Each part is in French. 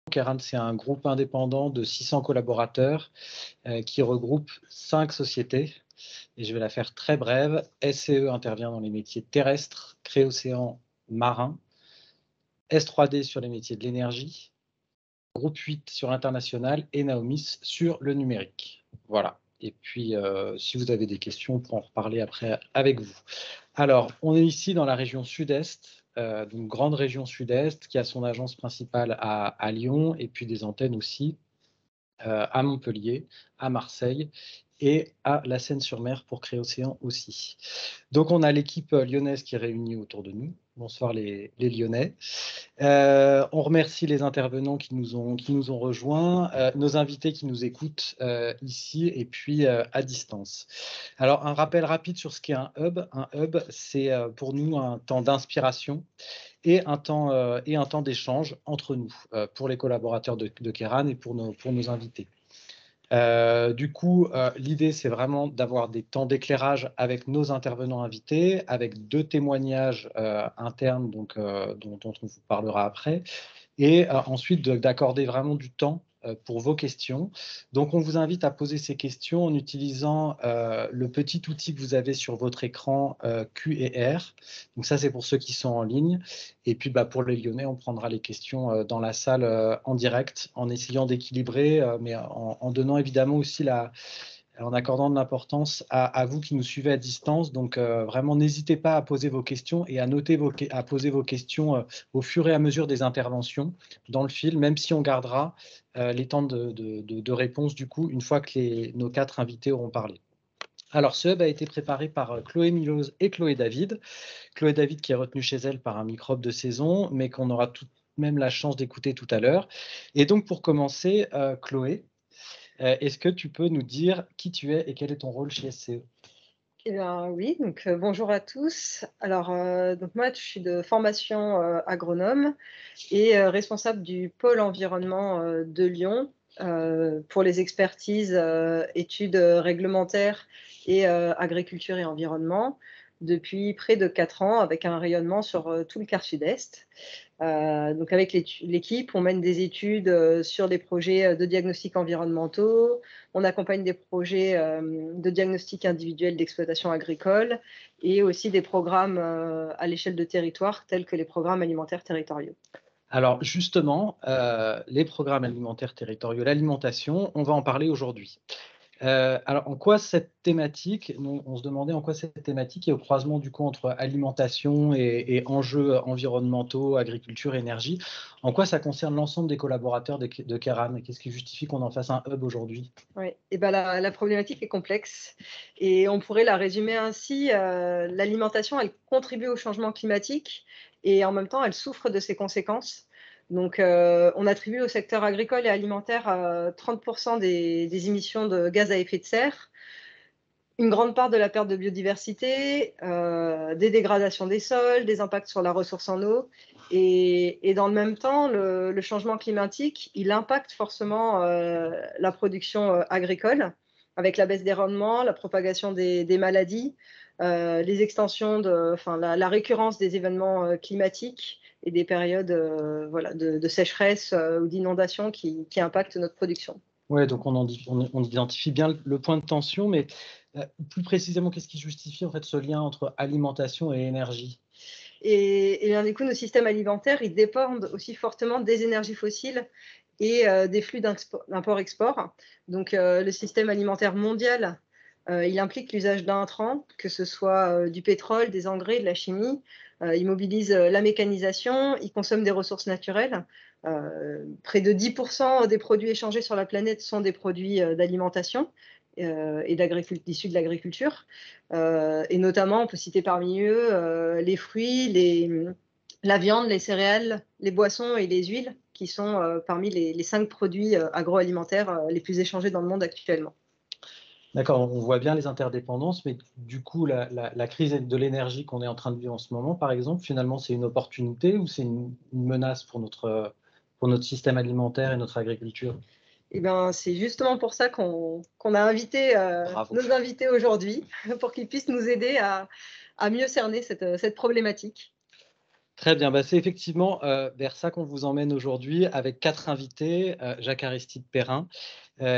Keran, c'est un groupe indépendant de 600 collaborateurs qui regroupe 5 sociétés. Et je vais la faire très brève. SCE intervient dans les métiers terrestres, Créocéan marin, S3D sur les métiers de l'énergie, Groupe 8 sur l'international et Naomis sur le numérique. Voilà. Et puis, si vous avez des questions, on pourra en reparler après avec vous. Alors, on est ici dans la région sud-est, donc grande région sud-est, qui a son agence principale à Lyon et puis des antennes aussi à Montpellier, à Marseille et à la Seine-sur-Mer pour Créocéan aussi. Donc, on a l'équipe lyonnaise qui est réunie autour de nous. Bonsoir les Lyonnais. On remercie les intervenants qui nous ont rejoints, nos invités qui nous écoutent ici et puis à distance. Alors, un rappel rapide sur ce qu'est un hub. Un hub, c'est pour nous un temps d'inspiration et un temps d'échange entre nous, pour les collaborateurs de Keran et pour nos invités. Du coup, l'idée, c'est vraiment d'avoir des temps d'éclairage avec nos intervenants invités, avec 2 témoignages internes dont on vous parlera après, et ensuite d'accorder vraiment du temps pour vos questions. Donc, on vous invite à poser ces questions en utilisant le petit outil que vous avez sur votre écran Q&R. Donc, ça, c'est pour ceux qui sont en ligne. Et puis, pour les Lyonnais, on prendra les questions dans la salle en direct, en essayant d'équilibrer, mais en donnant évidemment aussi en accordant de l'importance à vous qui nous suivez à distance. Donc, vraiment, n'hésitez pas à poser vos questions et à poser vos questions au fur et à mesure des interventions dans le fil, même si on gardera les temps de réponse, du coup, une fois que nos 4 invités auront parlé. Alors, ce hub a été préparé par Chloé Miloz et Chloé David. Chloé David qui est retenue chez elle par un microbe de saison, mais qu'on aura tout de même la chance d'écouter tout à l'heure. Et donc, pour commencer, Chloé, est-ce que tu peux nous dire qui tu es et quel est ton rôle chez SCE? Eh bien oui, donc bonjour à tous. Alors, donc moi je suis de formation, agronome et responsable du pôle environnement, de Lyon, pour les expertises, études, réglementaires et agriculture et environnement depuis près de 4 ans avec un rayonnement sur, tout le quart sud-est. Donc avec l'équipe, on mène des études, sur des projets, de diagnostics environnementaux. On accompagne des projets, de diagnostic individuel d'exploitation agricole et aussi des programmes, à l'échelle de territoire tels que les programmes alimentaires territoriaux. Alors justement, les programmes alimentaires territoriaux, l'alimentation, on va en parler aujourd'hui. Alors en quoi cette thématique, on se demandait en quoi cette thématique est au croisement du coup entre alimentation et enjeux environnementaux, agriculture, énergie, en quoi ça concerne l'ensemble des collaborateurs de Keran et qu'est-ce qui justifie qu'on en fasse un hub aujourd'hui? Oui, et ben la problématique est complexe et on pourrait la résumer ainsi, l'alimentation, elle contribue au changement climatique et en même temps, elle souffre de ses conséquences. Donc, on attribue au secteur agricole et alimentaire, 30 des émissions de gaz à effet de serre, une grande part de la perte de biodiversité, des dégradations des sols, des impacts sur la ressource en eau et dans le même temps, le changement climatique, il impacte forcément, la production, agricole avec la baisse des rendements, la propagation des maladies, les extensions enfin la récurrence des événements, climatiques et des périodes, voilà de sécheresse, ou d'inondation qui impactent notre production. Ouais, donc on identifie bien le point de tension, mais plus précisément, qu'est-ce qui justifie en fait ce lien entre alimentation et énergie? Et bien, du coup, nos systèmes alimentaires, ils dépendent aussi fortement des énergies fossiles et des flux d'import-export. Donc, le système alimentaire mondial, il implique l'usage d'intrants, que ce soit du pétrole, des engrais, de la chimie. Il mobilise la mécanisation, il consomme des ressources naturelles. Près de 10% des produits échangés sur la planète sont des produits d'alimentation et issus de l'agriculture. Et notamment, on peut citer parmi eux les fruits, la viande, les céréales, les boissons et les huiles, qui sont parmi les 5 produits agroalimentaires les plus échangés dans le monde actuellement. D'accord, on voit bien les interdépendances, mais du coup, la crise de l'énergie qu'on est en train de vivre en ce moment, par exemple, finalement, c'est une opportunité ou c'est une menace pour notre système alimentaire et notre agriculture? Et ben, c'est justement pour ça qu'on a invité Bravo. nos invités aujourd'hui, pour qu'ils puissent nous aider à mieux cerner cette problématique. Très bien, bah, c'est effectivement vers ça qu'on vous emmène aujourd'hui avec 4 invités. Jacques-Aristide Perrin,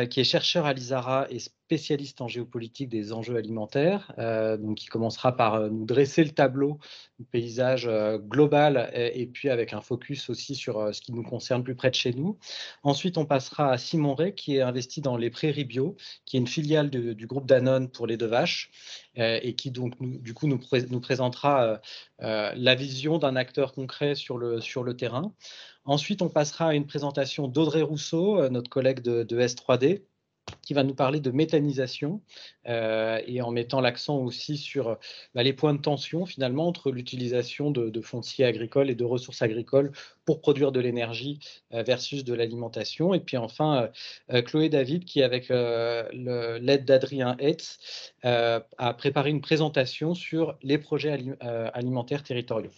qui est chercheur à l'ISARA et spécialiste en géopolitique des enjeux alimentaires, donc qui commencera par nous dresser le tableau du paysage global et puis avec un focus aussi sur ce qui nous concerne plus près de chez nous. Ensuite, on passera à Simon Ray, qui est investi dans les Prairies Bio, qui est une filiale du groupe Danone pour lait de vache, et qui donc du coup nous présentera la vision d'un acteur concret sur le terrain. Ensuite, on passera à une présentation d'Audrey Rousseau, notre collègue de S3D, qui va nous parler de méthanisation et en mettant l'accent aussi sur les points de tension finalement entre l'utilisation de fonciers agricoles et de ressources agricoles pour produire de l'énergie versus de l'alimentation. Et puis enfin, Chloé David, qui avec l'aide d'Adrien Hetz, a préparé une présentation sur les projets alimentaires territoriaux.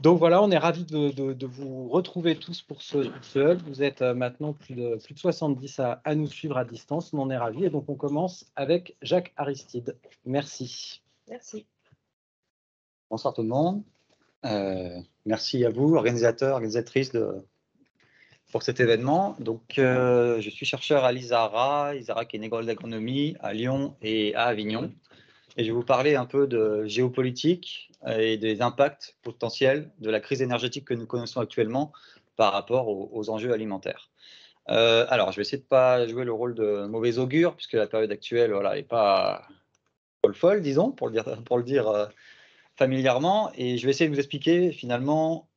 Donc voilà, on est ravis de vous retrouver tous pour ce hub. Vous êtes maintenant plus de 70 à nous suivre à distance. On en est ravis. Et donc, on commence avec Jacques-Aristide. Merci. Merci. Bonsoir tout le monde. Merci à vous, organisateurs, organisatrices, pour cet événement. Donc, je suis chercheur à l'ISARA qui est une école d'agronomie à Lyon et à Avignon. Et je vais vous parler un peu de géopolitique et des impacts potentiels de la crise énergétique que nous connaissons actuellement par rapport aux enjeux alimentaires. Alors, je vais essayer de ne pas jouer le rôle de mauvais augure, puisque la période actuelle n'est pas folle, disons, pour le dire familièrement. Et je vais essayer de vous expliquer finalement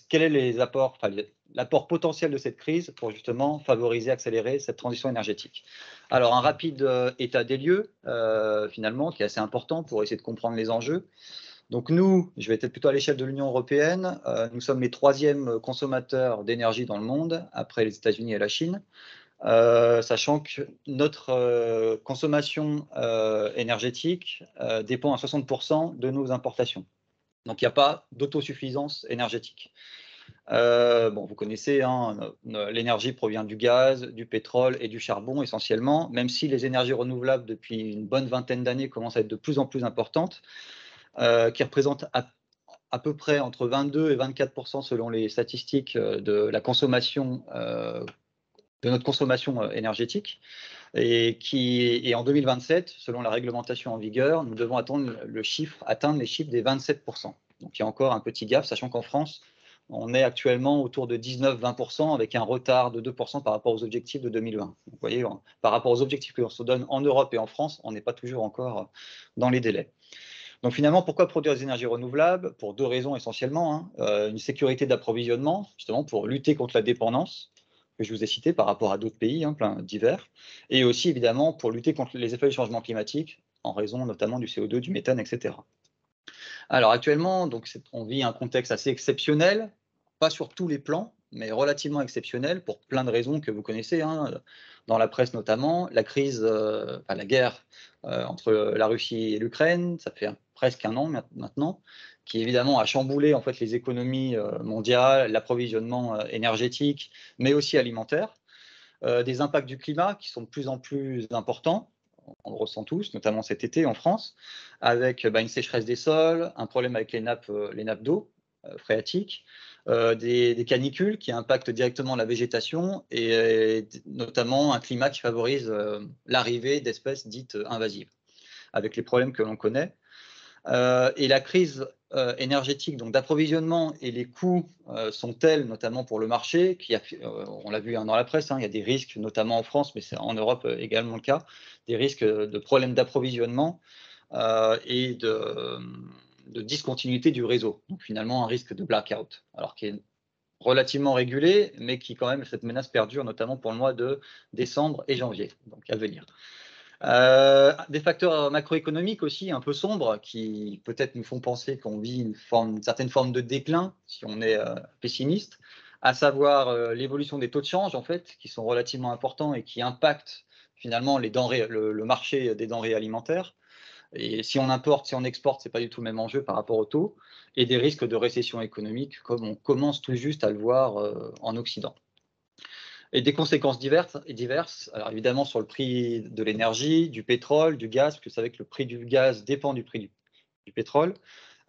quel est l'apport potentiel de cette crise pour justement favoriser, accélérer cette transition énergétique. Alors, un rapide état des lieux, finalement, qui est assez important pour essayer de comprendre les enjeux. Donc nous, je vais être plutôt à l'échelle de l'Union européenne, nous sommes les 3e consommateurs d'énergie dans le monde, après les États-Unis et la Chine, sachant que notre consommation énergétique dépend à 60% de nos importations. Donc il n'y a pas d'autosuffisance énergétique. Vous connaissez, l'énergie provient du gaz, du pétrole et du charbon essentiellement, même si les énergies renouvelables depuis une bonne vingtaine d'années commencent à être de plus en plus importantes, qui représentent à peu près entre 22 et 24% selon les statistiques de la consommation, de notre consommation énergétique, et en 2027, selon la réglementation en vigueur, nous devons atteindre les chiffres des 27%. Donc il y a encore un petit gap, sachant qu'en France, on est actuellement autour de 19-20% avec un retard de 2% par rapport aux objectifs de 2020. Donc, vous voyez, par rapport aux objectifs que l'on se donne en Europe et en France, on n'est pas toujours encore dans les délais. Donc finalement, pourquoi produire des énergies renouvelables? Pour 2 raisons essentiellement. Une sécurité d'approvisionnement, justement pour lutter contre la dépendance que je vous ai citée par rapport à d'autres pays, plein divers, et aussi évidemment pour lutter contre les effets du changement climatique, en raison notamment du CO2, du méthane, etc. Alors actuellement, donc, on vit un contexte assez exceptionnel, pas sur tous les plans, mais relativement exceptionnel pour plein de raisons que vous connaissez, dans la presse notamment. La crise, la guerre entre la Russie et l'Ukraine, ça fait presque un an maintenant, qui évidemment a chamboulé en fait les économies mondiales, l'approvisionnement énergétique, mais aussi alimentaire. Des impacts du climat qui sont de plus en plus importants. On le ressent tous, notamment cet été en France, avec une sécheresse des sols, un problème avec les nappes d'eau phréatiques, des canicules qui impactent directement la végétation et notamment un climat qui favorise l'arrivée d'espèces dites invasives, avec les problèmes que l'on connaît. Et la crise énergétique, donc d'approvisionnement, et les coûts sont tels, notamment pour le marché, on l'a vu dans la presse, il y a des risques, notamment en France, mais c'est en Europe également le cas, des risques de problèmes d'approvisionnement et de discontinuité du réseau. Donc finalement, un risque de blackout, alors qui est relativement régulé, mais qui quand même, cette menace perdure, notamment pour le mois de décembre et janvier, donc à venir. Des facteurs macroéconomiques aussi un peu sombres qui peut-être nous font penser qu'on vit une certaine forme de déclin si on est pessimiste, à savoir l'évolution des taux de change en fait, qui sont relativement importants et qui impactent finalement le marché des denrées alimentaires. Et si on importe, si on exporte, c'est pas du tout le même enjeu par rapport aux taux, et des risques de récession économique comme on commence tout juste à le voir en Occident. Et des conséquences diverses, alors évidemment sur le prix de l'énergie, du pétrole, du gaz, parce que vous savez que le prix du gaz dépend du prix du pétrole,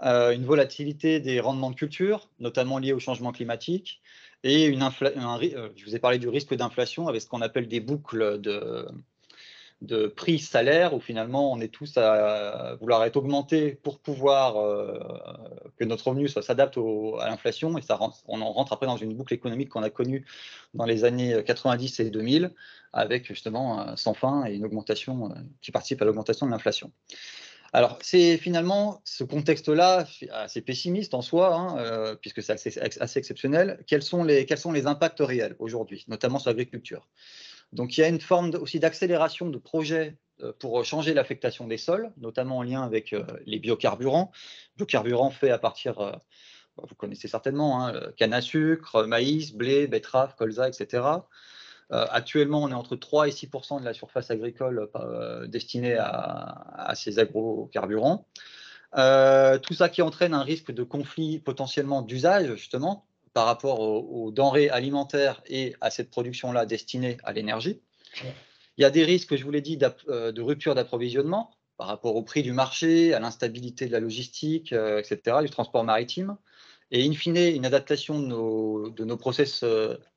une volatilité des rendements de culture, notamment liés au changement climatique, et je vous ai parlé du risque d'inflation avec ce qu'on appelle des boucles de prix salaire, où finalement on est tous à vouloir être augmentés pour pouvoir que notre revenu s'adapte à l'inflation, et on en rentre après dans une boucle économique qu'on a connue dans les années 90 et 2000, avec justement sans fin et une augmentation qui participe à l'augmentation de l'inflation. Alors, c'est finalement ce contexte-là assez pessimiste en soi, hein, puisque c'est assez exceptionnel. Quels sont les impacts réels aujourd'hui, notamment sur l'agriculture? Donc, il y a une forme aussi d'accélération de projets pour changer l'affectation des sols, notamment en lien avec les biocarburants. Biocarburants faits à partir, vous connaissez certainement, hein, canne à sucre, maïs, blé, betterave, colza, etc. Actuellement, on est entre 3 et 6% de la surface agricole destinée à ces agrocarburants. Tout ça qui entraîne un risque de conflit potentiellement d'usage, justement, par rapport aux denrées alimentaires et à cette production-là destinée à l'énergie. Il y a des risques, je vous l'ai dit, de rupture d'approvisionnement par rapport au prix du marché, à l'instabilité de la logistique, etc., du transport maritime. Et in fine, une adaptation de nos process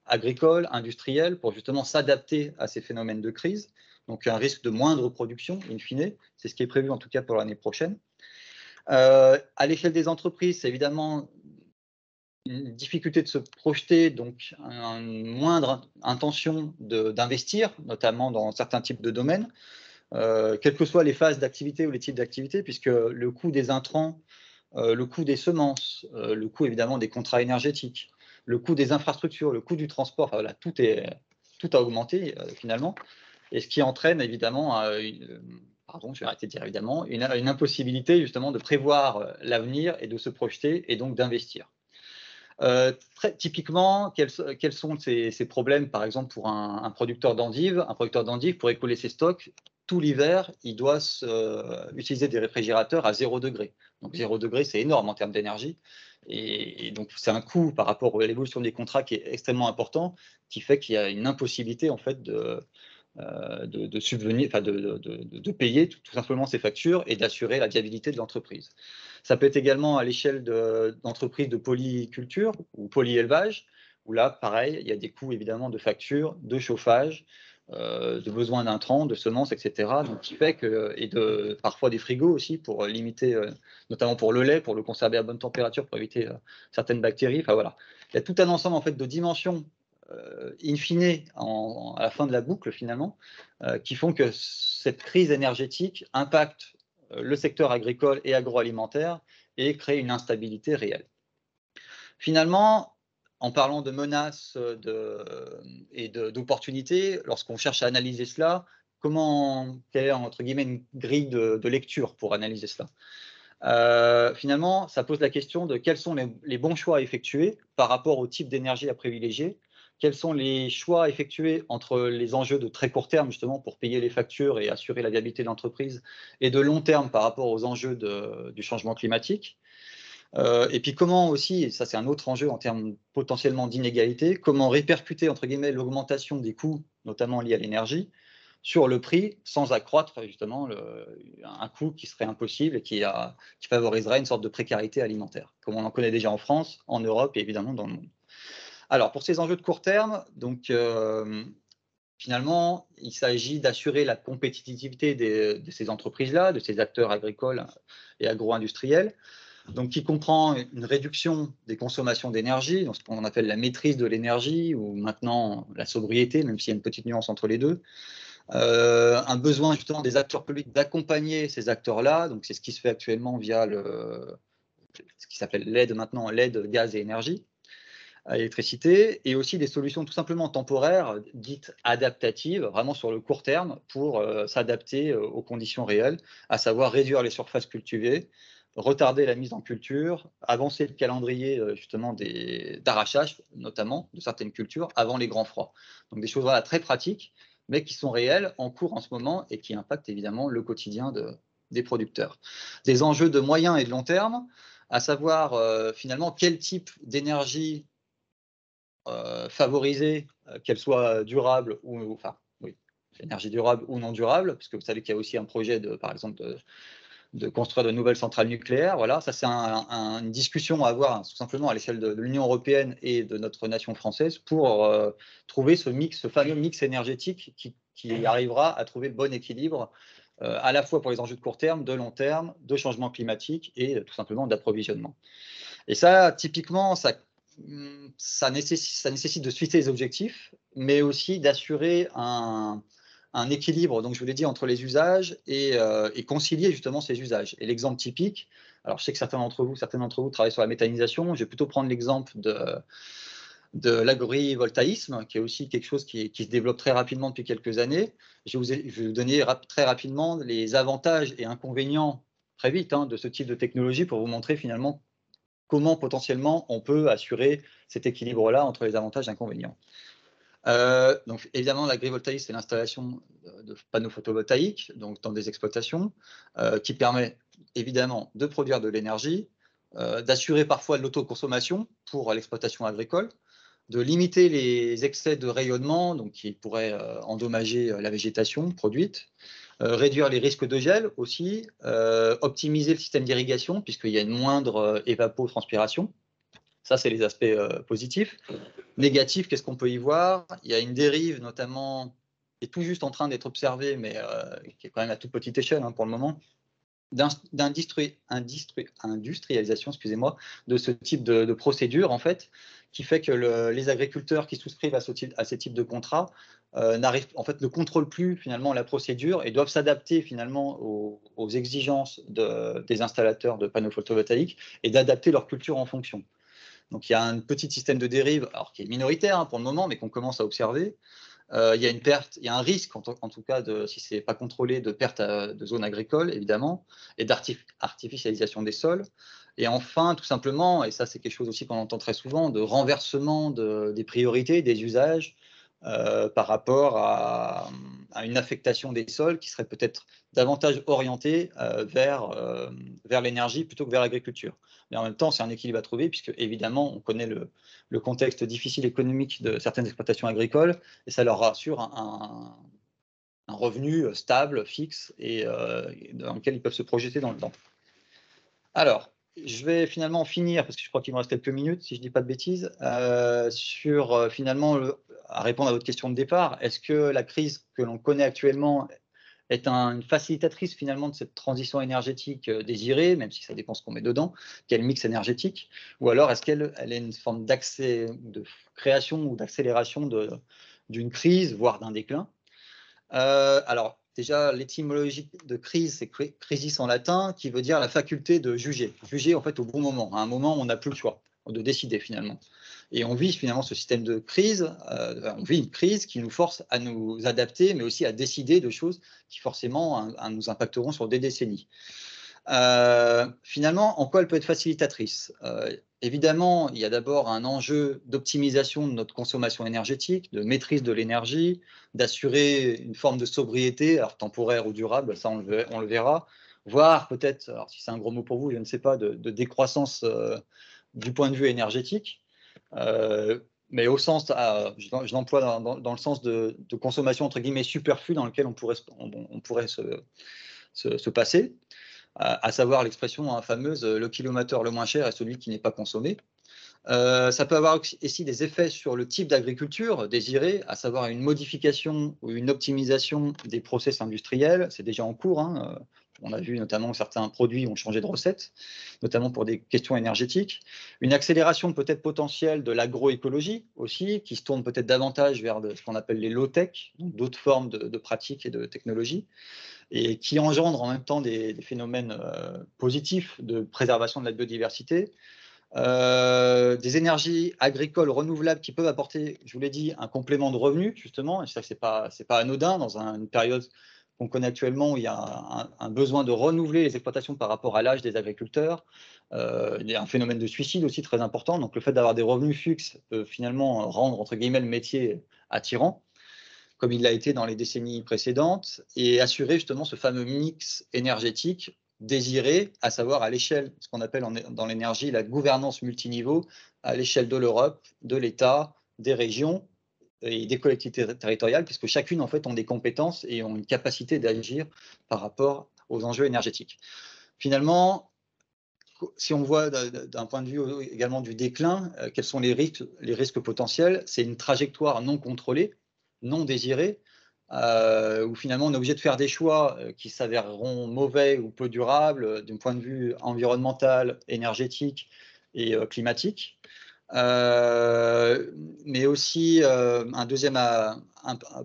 agricoles, industriels, pour justement s'adapter à ces phénomènes de crise. Donc un risque de moindre production, in fine. C'est ce qui est prévu en tout cas pour l'année prochaine. À l'échelle des entreprises, c'est évidemment une difficulté de se projeter, donc une moindre intention d'investir, notamment dans certains types de domaines, quelles que soient les phases d'activité ou les types d'activité, puisque le coût des intrants, le coût des semences, le coût évidemment des contrats énergétiques, le coût des infrastructures, le coût du transport, enfin, voilà, tout a augmenté finalement, et ce qui entraîne évidemment, pardon, je vais arrêter de dire évidemment, une impossibilité justement de prévoir l'avenir et de se projeter et donc d'investir. Très typiquement, quels sont ces problèmes, par exemple, pour un producteur d'endives? Un producteur d'endives, pour écouler ses stocks, tout l'hiver, il doit utiliser des réfrigérateurs à 0 degré. Donc 0 degré, c'est énorme en termes d'énergie. Et donc, c'est un coût par rapport à l'évolution des contrats qui est extrêmement important, qui fait qu'il y a une impossibilité en fait de subvenir, enfin de payer tout simplement ces factures et d'assurer la viabilité de l'entreprise. Ça peut être également à l'échelle d'entreprises de polyculture ou polyélevage, où là, pareil, il y a des coûts évidemment de factures, de chauffage, de besoin d'intrants, de semences, etc. Donc, qui fait que, et parfois des frigos aussi pour limiter, notamment pour le lait, pour le conserver à bonne température, pour éviter certaines bactéries. Enfin voilà, il y a tout un ensemble en fait de dimensions in fine, à la fin de la boucle finalement, qui font que cette crise énergétique impacte le secteur agricole et agroalimentaire et crée une instabilité réelle. Finalement, en parlant de menaces et d'opportunités, lorsqu'on cherche à analyser cela, quelle est entre guillemets une grille de lecture pour analyser cela? Finalement, ça pose la question de quels sont les bons choix à effectuer par rapport au type d'énergie à privilégier, quels sont les choix à effectuer entre les enjeux de très court terme, justement, pour payer les factures et assurer la viabilité de l'entreprise, et de long terme par rapport aux enjeux du changement climatique. Et puis comment aussi, et ça c'est un autre enjeu en termes potentiellement d'inégalité, comment répercuter, entre guillemets, l'augmentation des coûts, notamment liés à l'énergie, sur le prix sans accroître justement un coût qui serait impossible et qui favoriserait une sorte de précarité alimentaire, comme on en connaît déjà en France, en Europe et évidemment dans le monde. Alors pour ces enjeux de court terme, donc finalement, il s'agit d'assurer la compétitivité de ces entreprises-là, de ces acteurs agricoles et agro-industriels, donc qui comprend une réduction des consommations d'énergie, donc ce qu'on appelle la maîtrise de l'énergie, ou maintenant la sobriété, même s'il y a une petite nuance entre les deux. Un besoin justement des acteurs publics d'accompagner ces acteurs-là, donc c'est ce qui se fait actuellement via ce qui s'appelle l'aide maintenant, l'aide gaz et énergie à l'électricité, et aussi des solutions tout simplement temporaires, dites adaptatives, vraiment sur le court terme, pour s'adapter aux conditions réelles, à savoir réduire les surfaces cultivées, retarder la mise en culture, avancer le calendrier justement d'arrachage, notamment de certaines cultures, avant les grands froids. Donc des choses voilà, très pratiques, mais qui sont réelles, en cours en ce moment, et qui impactent évidemment le quotidien des producteurs. Des enjeux de moyen et de long terme, à savoir finalement quel type d'énergie favoriser qu'elle soit durable énergie durable ou non durable, parce que vous savez qu'il y a aussi un projet par exemple de construire de nouvelles centrales nucléaires. Voilà, ça c'est une discussion à avoir tout simplement à l'échelle de l'Union européenne et de notre nation française pour trouver ce fameux mix énergétique qui arrivera à trouver le bon équilibre à la fois pour les enjeux de court terme, de long terme, de changement climatique et tout simplement d'approvisionnement. Et ça, typiquement, ça nécessite de se fixer les objectifs, mais aussi d'assurer un équilibre, donc je vous l'ai dit, entre les usages et concilier justement ces usages. Et l'exemple typique, alors je sais que certains d'entre vous travaillent sur la méthanisation, je vais plutôt prendre l'exemple de l'agrivoltaïsme, qui est aussi quelque chose qui se développe très rapidement depuis quelques années. Je vais vous donner très rapidement les avantages et inconvénients, très vite, de ce type de technologie pour vous montrer finalement comment potentiellement on peut assurer cet équilibre-là entre les avantages et inconvénients. Donc évidemment, l'agrivoltaïsme, c'est l'installation de panneaux photovoltaïques donc dans des exploitations qui permet évidemment de produire de l'énergie, d'assurer parfois de l'autoconsommation pour l'exploitation agricole, de limiter les excès de rayonnement donc qui pourraient endommager la végétation produite, réduire les risques de gel aussi, optimiser le système d'irrigation puisqu'il y a une moindre évapotranspiration. Ça, c'est les aspects positifs. Négatifs, qu'est-ce qu'on peut y voir? Il y a une dérive notamment qui est tout juste en train d'être observée, mais qui est quand même à toute petite échelle pour le moment, d'industrialisation, excusez-moi, de ce type de procédure, en fait, qui fait que les agriculteurs qui souscrivent à ces types de contrats ne contrôlent plus finalement la procédure et doivent s'adapter finalement aux exigences des installateurs de panneaux photovoltaïques et d'adapter leur culture en fonction. Donc il y a un petit système de dérive, alors qui est minoritaire pour le moment, mais qu'on commence à observer. Il y a une perte, il y a un risque en tout cas, si ce n'est pas contrôlé, de perte de zones agricoles, évidemment, et d'artificialisation des sols. Et enfin, tout simplement, et ça c'est quelque chose aussi qu'on entend très souvent, de renversement des priorités, des usages par rapport à une affectation des sols qui serait peut-être davantage orientée vers l'énergie plutôt que vers l'agriculture. Mais en même temps, c'est un équilibre à trouver puisque évidemment, on connaît le contexte difficile économique de certaines exploitations agricoles et ça leur assure un revenu stable, fixe et dans lequel ils peuvent se projeter dans le temps. Alors, je vais finalement finir, parce que je crois qu'il me reste quelques minutes, si je ne dis pas de bêtises, sur finalement, à répondre à votre question de départ. Est-ce que la crise que l'on connaît actuellement est une facilitatrice finalement de cette transition énergétique désirée, même si ça dépend ce qu'on met dedans, quel mix énergétique, ou alors est-ce qu'elle est une forme de création ou d'accélération d'une crise, voire d'un déclin? Alors, déjà, l'étymologie de crise, c'est crisis en latin, qui veut dire la faculté de juger. Juger, en fait, au bon moment, à un moment où on n'a plus le choix de décider, finalement. Et on vit, finalement, ce système de crise, on vit une crise qui nous force à nous adapter, mais aussi à décider de choses qui, forcément, nous impacteront sur des décennies. Finalement, en quoi elle peut être facilitatrice? Évidemment, il y a d'abord un enjeu d'optimisation de notre consommation énergétique, de maîtrise de l'énergie, d'assurer une forme de sobriété, alors temporaire ou durable, ça on le verra, voire peut-être, alors si c'est un gros mot pour vous, je ne sais pas, de décroissance du point de vue énergétique, mais au sens, je l'emploie dans le sens de consommation entre guillemets superflue dans lequel on pourrait se passer. À savoir l'expression fameuse, le kilowattheure le moins cher est celui qui n'est pas consommé. Ça peut avoir aussi des effets sur le type d'agriculture désiré, à savoir une modification ou une optimisation des process industriels. C'est déjà en cours. On a vu notamment que certains produits ont changé de recette, notamment pour des questions énergétiques. Une accélération peut-être potentielle de l'agroécologie aussi, qui se tourne peut-être davantage vers ce qu'on appelle les low-tech, d'autres formes de pratiques et de technologies, et qui engendre en même temps des phénomènes positifs de préservation de la biodiversité, des énergies agricoles renouvelables qui peuvent apporter, je vous l'ai dit, un complément de revenus, justement, et ça, c'est pas anodin dans une période qu'on connaît actuellement où il y a un besoin de renouveler les exploitations par rapport à l'âge des agriculteurs. Il y a un phénomène de suicide aussi très important, donc le fait d'avoir des revenus fixes peut finalement rendre, entre guillemets, le métier attirant, comme il l'a été dans les décennies précédentes, et assurer justement ce fameux mix énergétique désiré, à savoir à l'échelle, ce qu'on appelle dans l'énergie la gouvernance multiniveau, à l'échelle de l'Europe, de l'État, des régions et des collectivités territoriales, puisque chacune en fait ont des compétences et ont une capacité d'agir par rapport aux enjeux énergétiques. finalement, si on voit d'un point de vue également du déclin, quels sont les risques potentiels, c'est une trajectoire non contrôlée, non désirée, où finalement on est obligé de faire des choix qui s'avéreront mauvais ou peu durables d'un point de vue environnemental, énergétique et climatique. Mais aussi un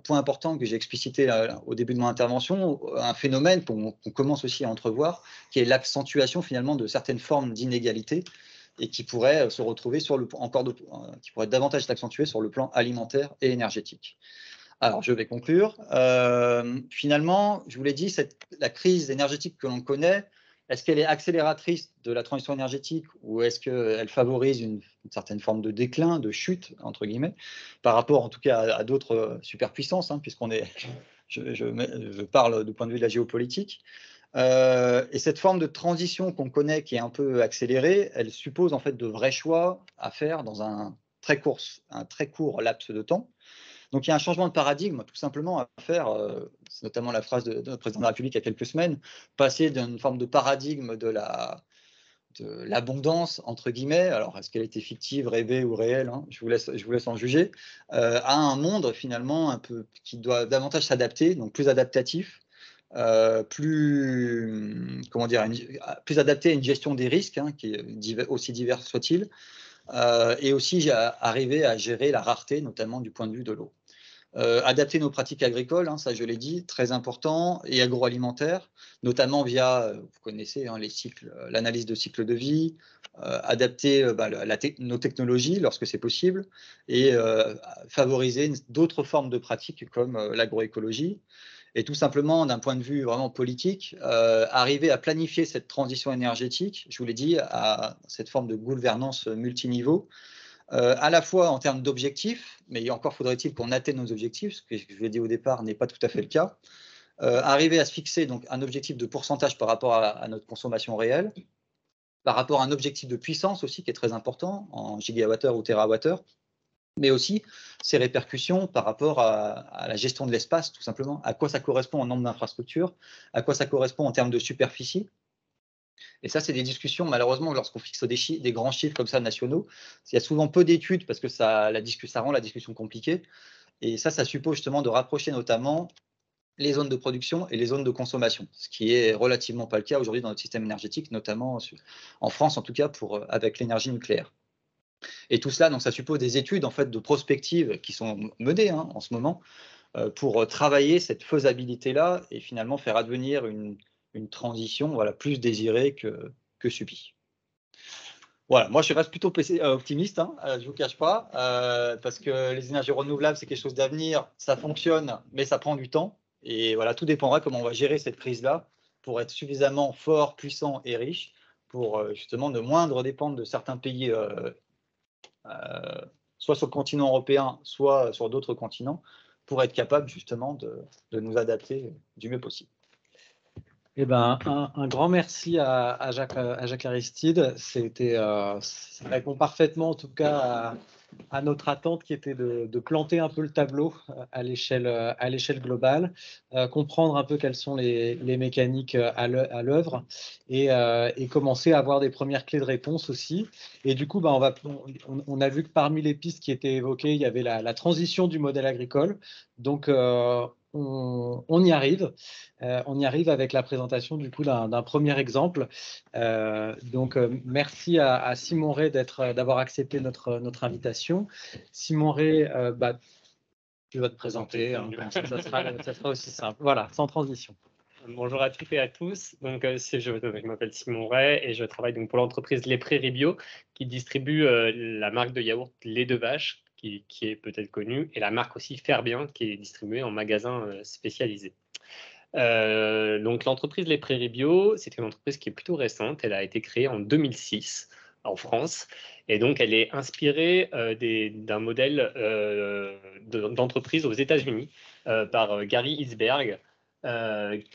point important que j'ai explicité au début de mon intervention, un phénomène qu'on commence aussi à entrevoir, qui est l'accentuation finalement de certaines formes d'inégalité et qui pourrait se retrouver qui pourrait davantage s'accentuer sur le plan alimentaire et énergétique. Alors, je vais conclure. Finalement, je vous l'ai dit, la crise énergétique que l'on connaît, est-ce qu'elle est accélératrice de la transition énergétique ou est-ce qu'elle favorise une certaine forme de déclin, de chute, entre guillemets, par rapport en tout cas à d'autres superpuissances, hein, je parle du point de vue de la géopolitique. Et cette forme de transition qu'on connaît, qui est un peu accélérée, elle suppose en fait de vrais choix à faire dans un très court laps de temps. Donc il y a un changement de paradigme tout simplement à faire, c'est notamment la phrase de notre président de la République il y a quelques semaines, passer d'une forme de paradigme de l'abondance, entre guillemets, alors est-ce qu'elle était fictive, rêvée ou réelle, hein, je vous laisse en juger, à un monde finalement un peu qui doit davantage s'adapter, donc plus adaptatif, plus adapté à une gestion des risques, hein, qui est aussi divers soit-il, et aussi arriver à gérer la rareté, notamment du point de vue de l'eau. Adapter nos pratiques agricoles, hein, ça je l'ai dit, très important, et agroalimentaires, notamment via, vous connaissez hein, l'analyse de cycle de vie, adapter nos technologies lorsque c'est possible, et favoriser d'autres formes de pratiques comme l'agroécologie. Et tout simplement, d'un point de vue vraiment politique, arriver à planifier cette transition énergétique, je vous l'ai dit, à cette forme de gouvernance multiniveau, à la fois en termes d'objectifs, mais encore faudrait-il qu'on atteigne nos objectifs, ce que je l'ai dit au départ n'est pas tout à fait le cas. Arriver à se fixer donc, un objectif de pourcentage par rapport à notre consommation réelle, par rapport à un objectif de puissance aussi qui est très important, en gigawattheure ou térawattheure, mais aussi ses répercussions par rapport à la gestion de l'espace, tout simplement, à quoi ça correspond en nombre d'infrastructures, à quoi ça correspond en termes de superficie. Et ça, c'est des discussions, malheureusement, lorsqu'on fixe des grands chiffres comme ça nationaux, il y a souvent peu d'études parce que ça rend la discussion compliquée. Et ça suppose justement de rapprocher notamment les zones de production et les zones de consommation, ce qui est relativement pas le cas aujourd'hui dans notre système énergétique, notamment en France en tout cas avec l'énergie nucléaire. Et tout cela, donc, ça suppose des études en fait de prospective qui sont menées hein, en ce moment pour travailler cette faisabilité-là et finalement faire advenir une transition voilà, plus désirée que subie. Voilà, moi je reste plutôt optimiste, hein, je ne vous cache pas, parce que les énergies renouvelables, c'est quelque chose d'avenir, ça fonctionne, mais ça prend du temps. Et voilà, tout dépendra comment on va gérer cette crise-là pour être suffisamment fort, puissant et riche pour justement ne moindre dépendre de certains pays, soit sur le continent européen, soit sur d'autres continents, pour être capable justement de nous adapter du mieux possible. Eh ben, un grand merci à Jacques Aristide. Ça répond parfaitement, en tout cas, à notre attente qui était de planter un peu le tableau à l'échelle globale, comprendre un peu quelles sont les mécaniques à l'œuvre et commencer à avoir des premières clés de réponse aussi. Et du coup, on a vu que parmi les pistes qui étaient évoquées, il y avait la transition du modèle agricole. Donc, on y arrive. On y arrive avec la présentation du coup d'un premier exemple. Merci à Simon Ray d'avoir accepté notre invitation. Simon Ray, tu vas te présenter, hein, ça sera aussi simple. Voilà, sans transition. Bonjour à toutes et à tous. Donc, je m'appelle Simon Ray et je travaille donc pour l'entreprise Les Prairies Bio qui distribue la marque de yaourt Lait de Vache qui est peut-être connue et la marque aussi Faire Bien qui est distribuée en magasin spécialisé. Donc l'entreprise Les Prairies Bio, c'est une entreprise qui est plutôt récente. Elle a été créée en 2006 en France et donc elle est inspirée d'un modèle d'entreprise aux États-Unis par Gary Isberg.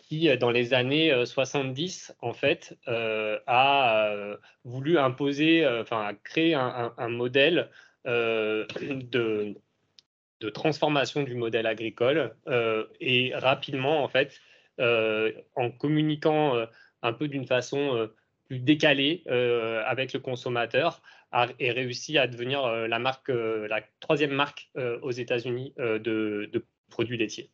Qui, dans les années 70, en fait, a voulu imposer, a créé un modèle de transformation du modèle agricole et rapidement, en fait, en communiquant un peu d'une façon plus décalée avec le consommateur et réussi à devenir la troisième marque aux États-Unis de produits laitiers.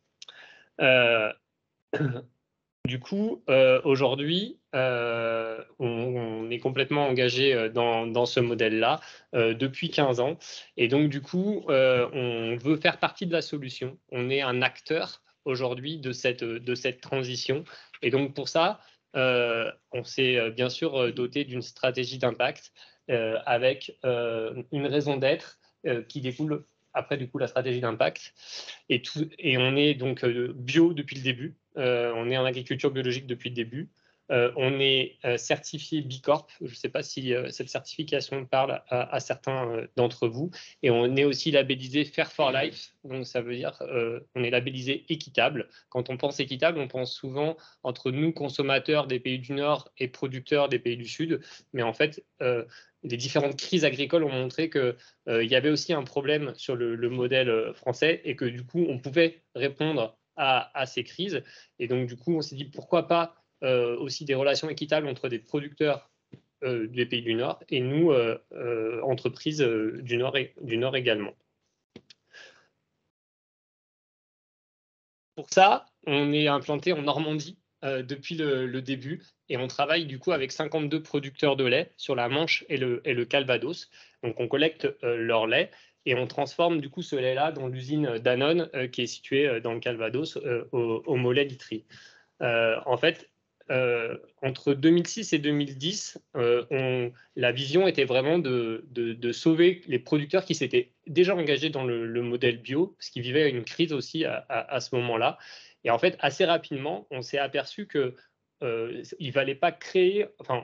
Du coup, aujourd'hui, on est complètement engagé dans ce modèle-là depuis 15 ans. Et donc, du coup, on veut faire partie de la solution. On est un acteur aujourd'hui de cette transition. Et donc, pour ça, on s'est bien sûr doté d'une stratégie d'impact avec une raison d'être qui découle après, du coup, la stratégie d'impact. Et on est donc bio depuis le début. On est en agriculture biologique depuis le début. On est certifié Bicorp. Je ne sais pas si cette certification parle à certains d'entre vous. Et on est aussi labellisé Fair for Life. Donc, ça veut dire on est labellisé équitable. Quand on pense équitable, on pense souvent entre nous, consommateurs des pays du Nord et producteurs des pays du Sud. Mais en fait, les différentes crises agricoles ont montré qu'il y avait aussi un problème sur le modèle français et que du coup, on pouvait répondre à ces crises. Et donc, du coup, on s'est dit pourquoi pas aussi des relations équitables entre des producteurs des pays du Nord et nous, entreprises du Nord également. Pour ça, on est implanté en Normandie depuis le début et on travaille du coup avec 52 producteurs de lait sur la Manche et le Calvados. Donc, on collecte leur lait et on transforme du coup ce lait-là dans l'usine Danone qui est située dans le Calvados au Mollet literie. En fait, entre 2006 et 2010, la vision était vraiment de sauver les producteurs qui s'étaient déjà engagés dans le modèle bio, parce qu'ils vivaient une crise aussi à ce moment-là. Et en fait, assez rapidement, on s'est aperçu que il fallait pas créer, enfin,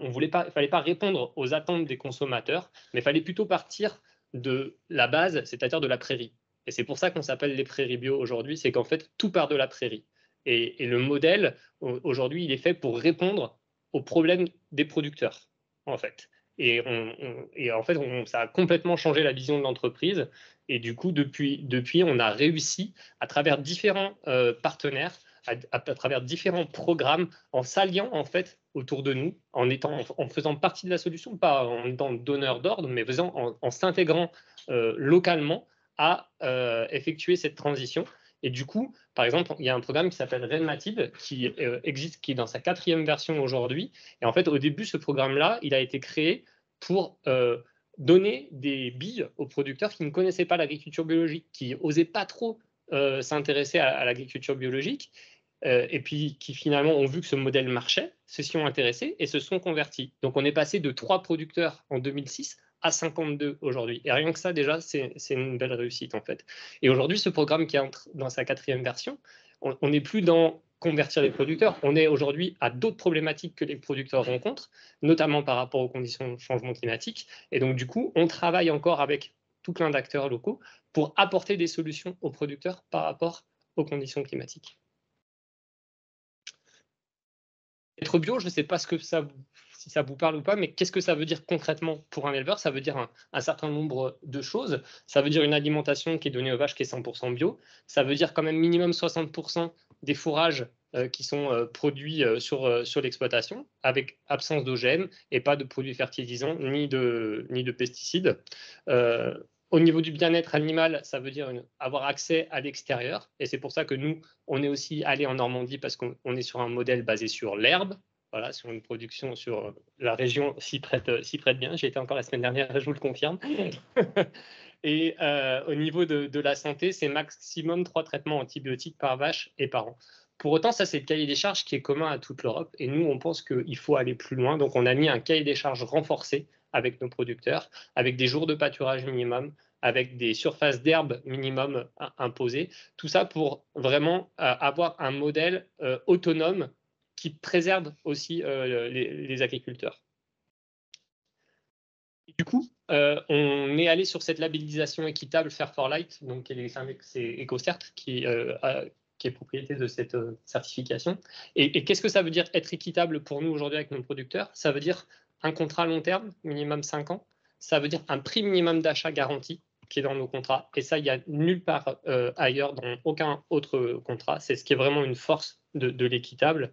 fallait pas répondre aux attentes des consommateurs, mais il fallait plutôt partir de la base, c'est-à-dire de la prairie. Et c'est pour ça qu'on s'appelle les prairies bio aujourd'hui, c'est qu'en fait, tout part de la prairie. Et le modèle, aujourd'hui, il est fait pour répondre aux problèmes des producteurs, en fait. Et en fait, ça a complètement changé la vision de l'entreprise. Et du coup, depuis, on a réussi, à travers différents partenaires, à travers différents programmes, en s'alliant en fait autour de nous, en faisant partie de la solution, pas en étant donneur d'ordre, mais en s'intégrant localement à effectuer cette transition. Et du coup, par exemple, il y a un programme qui s'appelle RedMatib qui existe, qui est dans sa 4e version aujourd'hui. Et en fait, au début, ce programme-là, il a été créé pour donner des billes aux producteurs qui ne connaissaient pas l'agriculture biologique, qui n'osaient pas trop s'intéresser à l'agriculture biologique, et puis qui finalement ont vu que ce modèle marchait, se sont intéressés et se sont convertis. Donc, on est passé de 3 producteurs en 2006 à 52 aujourd'hui. Et rien que ça, déjà, c'est une belle réussite, en fait. Et aujourd'hui, ce programme qui est dans sa 4e version, on n'est plus dans convertir les producteurs. On est aujourd'hui à d'autres problématiques que les producteurs rencontrent, notamment par rapport aux conditions de changement climatique. Et donc, du coup, on travaille encore avec tout plein d'acteurs locaux pour apporter des solutions aux producteurs par rapport aux conditions climatiques. Être bio, je ne sais pas si ça vous parle ou pas, mais qu'est-ce que ça veut dire concrètement pour un éleveur? Ça veut dire un certain nombre de choses. Ça veut dire une alimentation qui est donnée aux vaches qui est 100% bio. Ça veut dire quand même minimum 60% des fourrages qui sont produits sur l'exploitation, avec absence d'OGM et pas de produits fertilisants ni de pesticides. Au niveau du bien-être animal, ça veut dire avoir accès à l'extérieur. Et c'est pour ça que nous, on est aussi allé en Normandie parce qu'on est sur un modèle basé sur l'herbe. Voilà, sur une production sur la région s'y prête bien. J'y étais encore la semaine dernière, je vous le confirme. Et au niveau de la santé, c'est maximum 3 traitements antibiotiques par vache et par an. Pour autant, ça, c'est le cahier des charges qui est commun à toute l'Europe. Et nous, on pense qu'il faut aller plus loin. Donc, on a mis un cahier des charges renforcé avec nos producteurs, avec des jours de pâturage minimum, avec des surfaces d'herbe minimum imposées. Tout ça pour vraiment avoir un modèle autonome qui préserve aussi les agriculteurs. Et du coup, on est allé sur cette labellisation équitable Fair for Life, donc c'est EcoCert qui est propriété de cette certification. Et qu'est-ce que ça veut dire être équitable pour nous aujourd'hui avec nos producteurs? Ça veut dire un contrat à long terme, minimum 5 ans. Ça veut dire un prix minimum d'achat garanti qui est dans nos contrats. Et ça, il n'y a nulle part ailleurs, dans aucun autre contrat. C'est ce qui est vraiment une force de l'équitable.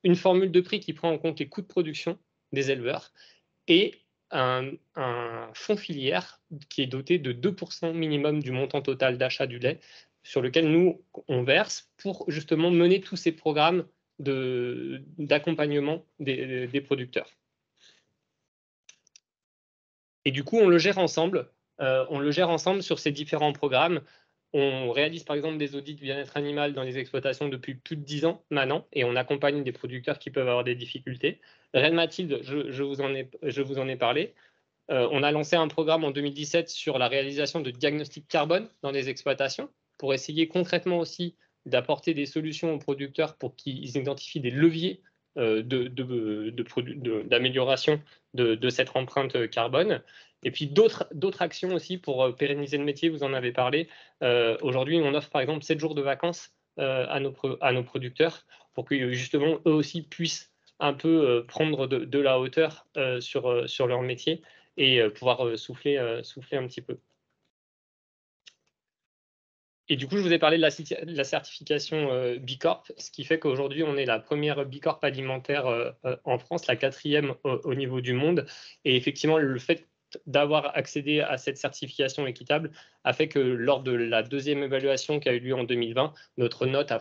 une formule de prix qui prend en compte les coûts de production des éleveurs et un fonds filière qui est doté de 2% minimum du montant total d'achat du lait sur lequel nous, on verse pour justement mener tous ces programmes d'accompagnement des producteurs. Et du coup, on le gère ensemble. On le gère ensemble sur ces différents programmes. On réalise par exemple des audits bien-être animal dans les exploitations depuis plus de 10 ans maintenant et on accompagne des producteurs qui peuvent avoir des difficultés. Reine Mathilde, je vous en ai parlé. On a lancé un programme en 2017 sur la réalisation de diagnostics carbone dans les exploitations pour essayer concrètement aussi d'apporter des solutions aux producteurs pour qu'ils identifient des leviers d'amélioration de cette empreinte carbone. Et puis d'autres actions aussi pour pérenniser le métier, vous en avez parlé. Aujourd'hui, on offre par exemple 7 jours de vacances à nos producteurs pour que justement eux aussi puissent un peu prendre de la hauteur sur leur métier et pouvoir souffler un petit peu. Et du coup, je vous ai parlé de la certification B Corp, ce qui fait qu'aujourd'hui, on est la première B Corp alimentaire en France, la 4e au niveau du monde. Et effectivement, le fait d'avoir accédé à cette certification équitable a fait que lors de la 2e évaluation qui a eu lieu en 2020, notre note a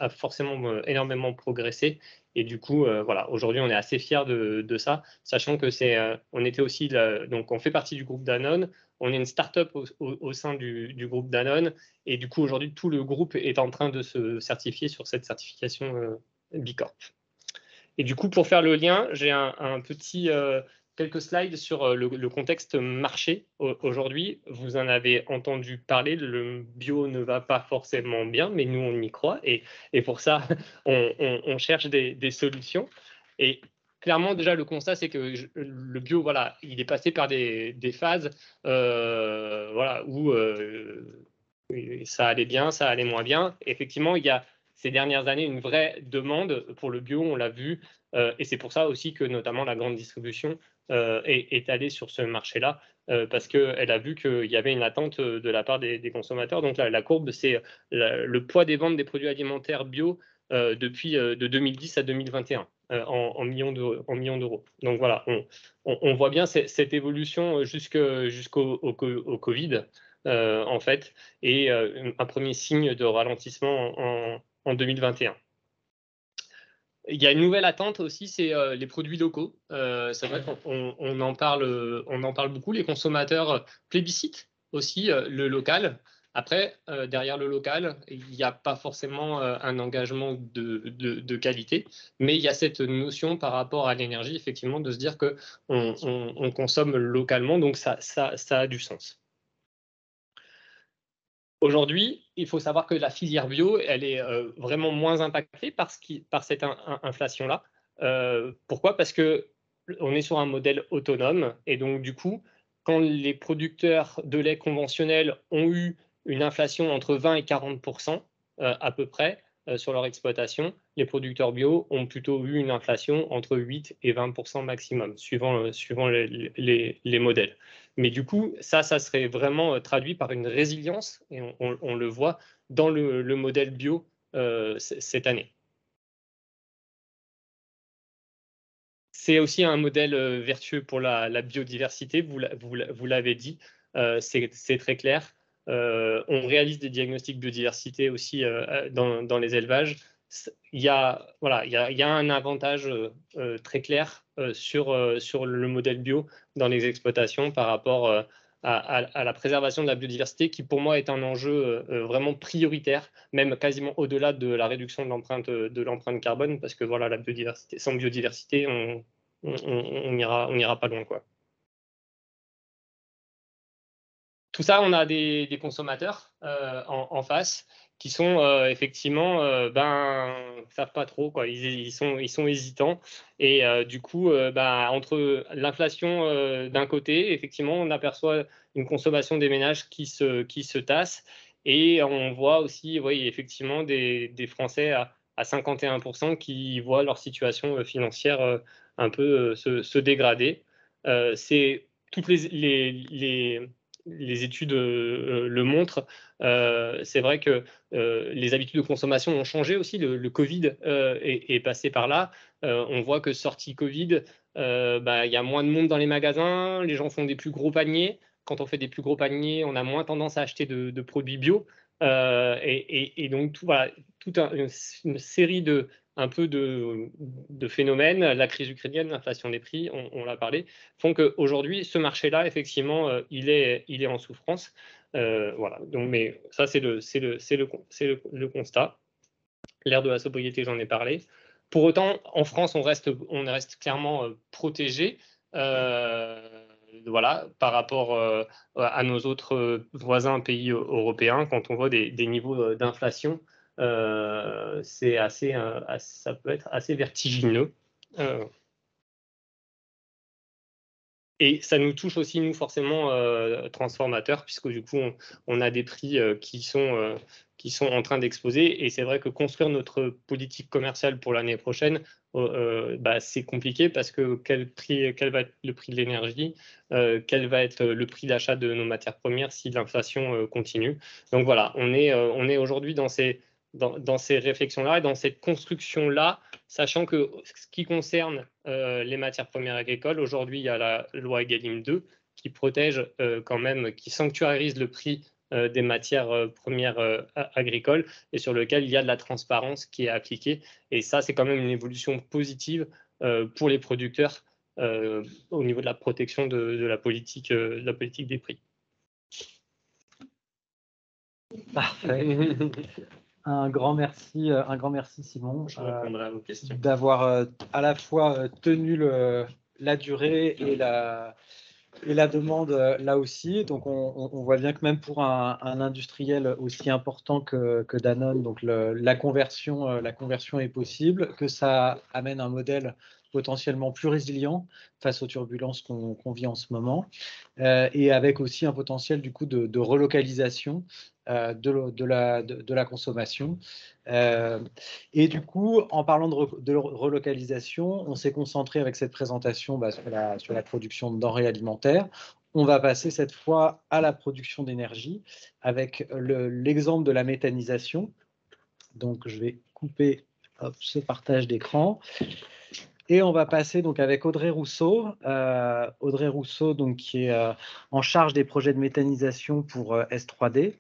forcément énormément progressé. Et du coup, voilà, aujourd'hui, on est assez fiers de ça, sachant que on était aussi donc on fait partie du groupe Danone. On est une start-up au sein du groupe Danone et du coup aujourd'hui tout le groupe est en train de se certifier sur cette certification B Corp. Et du coup pour faire le lien, j'ai quelques slides sur le contexte marché aujourd'hui. Vous en avez entendu parler, le bio ne va pas forcément bien, mais nous on y croit et pour ça on cherche des solutions. Et clairement, déjà, le constat, c'est que le bio, voilà, il est passé par des phases voilà, où ça allait bien, ça allait moins bien. Effectivement, il y a ces dernières années une vraie demande pour le bio, on l'a vu, et c'est pour ça aussi que notamment la grande distribution est allée sur ce marché-là, parce qu'elle a vu qu'il y avait une attente de la part des consommateurs. Donc la courbe, c'est le poids des ventes des produits alimentaires bio depuis de 2010 à 2021 en millions d'euros. Donc voilà, on voit bien cette évolution jusqu'au Covid, en fait, et un premier signe de ralentissement en 2021. Il y a une nouvelle attente aussi, c'est les produits locaux. C'est vrai qu'on en parle beaucoup. Les consommateurs plébiscitent aussi le local. Après, derrière le local, il n'y a pas forcément un engagement de qualité, mais il y a cette notion par rapport à l'énergie, effectivement, de se dire qu'on consomme localement, donc ça a du sens. Aujourd'hui, il faut savoir que la filière bio, elle est vraiment moins impactée par cette inflation-là. Pourquoi? Parce qu'on est sur un modèle autonome et donc du coup, quand les producteurs de lait conventionnels ont eu une inflation entre 20 et 40% à peu près sur leur exploitation, les producteurs bio ont plutôt eu une inflation entre 8 et 20% maximum, suivant les modèles. Mais du coup, ça serait vraiment traduit par une résilience, et on le voit dans le modèle bio cette année. C'est aussi un modèle vertueux pour la biodiversité, vous l'avez dit, c'est très clair. On réalise des diagnostics biodiversité aussi dans les élevages. Il y a un avantage très clair sur le modèle bio dans les exploitations par rapport à la préservation de la biodiversité, qui pour moi est un enjeu vraiment prioritaire, même quasiment au-delà de la réduction de l'empreinte carbone, parce que voilà, la biodiversité, sans biodiversité, on n'ira pas loin, quoi. Tout ça, on a des consommateurs en face qui sont effectivement, savent pas trop, quoi. Ils sont hésitants et du coup, entre l'inflation d'un côté, effectivement, on aperçoit une consommation des ménages qui se tasse et on voit aussi, oui, effectivement, des Français à 51% qui voient leur situation financière un peu se dégrader. C'est toutes les études le montrent. C'est vrai que les habitudes de consommation ont changé aussi. Le Covid est passé par là. On voit que sortie Covid, il y a moins de monde dans les magasins, les gens font des plus gros paniers. Quand on fait des plus gros paniers, on a moins tendance à acheter de produits bio. Et donc, toute une série de phénomènes, la crise ukrainienne, l'inflation des prix, on l'a parlé, font qu'aujourd'hui, ce marché-là, effectivement, il est en souffrance. Voilà. Donc, mais ça, c'est le constat. L'ère de la sobriété, j'en ai parlé. Pour autant, en France, on reste clairement protégé. Voilà, par rapport à nos autres voisins pays européens, quand on voit des niveaux d'inflation, ça peut être assez vertigineux. Et ça nous touche aussi, nous, forcément, transformateurs, puisque du coup, on a des prix qui sont en train d'exploser. Et c'est vrai que construire notre politique commerciale pour l'année prochaine, c'est compliqué parce que quel va être le prix de l'énergie, quel va être le prix d'achat de nos matières premières si l'inflation continue. Donc voilà, on est aujourd'hui dans ces réflexions-là et dans cette construction-là, sachant que ce qui concerne les matières premières agricoles, aujourd'hui, il y a la loi Egalim 2 qui protège quand même, qui sanctuarise le prix des matières premières agricoles et sur lequel il y a de la transparence qui est appliquée. Et ça, c'est quand même une évolution positive pour les producteurs au niveau de la protection de la politique des prix. Parfait. Un grand merci Simon d'avoir à la fois tenu la durée et la demande là aussi. Donc on voit bien que même pour un industriel aussi important que Danone, donc la conversion est possible, que ça amène un modèle potentiellement plus résilient face aux turbulences qu'on vit en ce moment, et avec aussi un potentiel du coup de relocalisation de la consommation. Et du coup, en parlant de relocalisation, on s'est concentré avec cette présentation sur la production de denrées alimentaires. On va passer cette fois à la production d'énergie avec l'exemple de la méthanisation. Donc, je vais couper ce partage d'écran. Et on va passer donc avec Audrey Rousseau. Audrey Rousseau, donc, qui est en charge des projets de méthanisation pour S3D,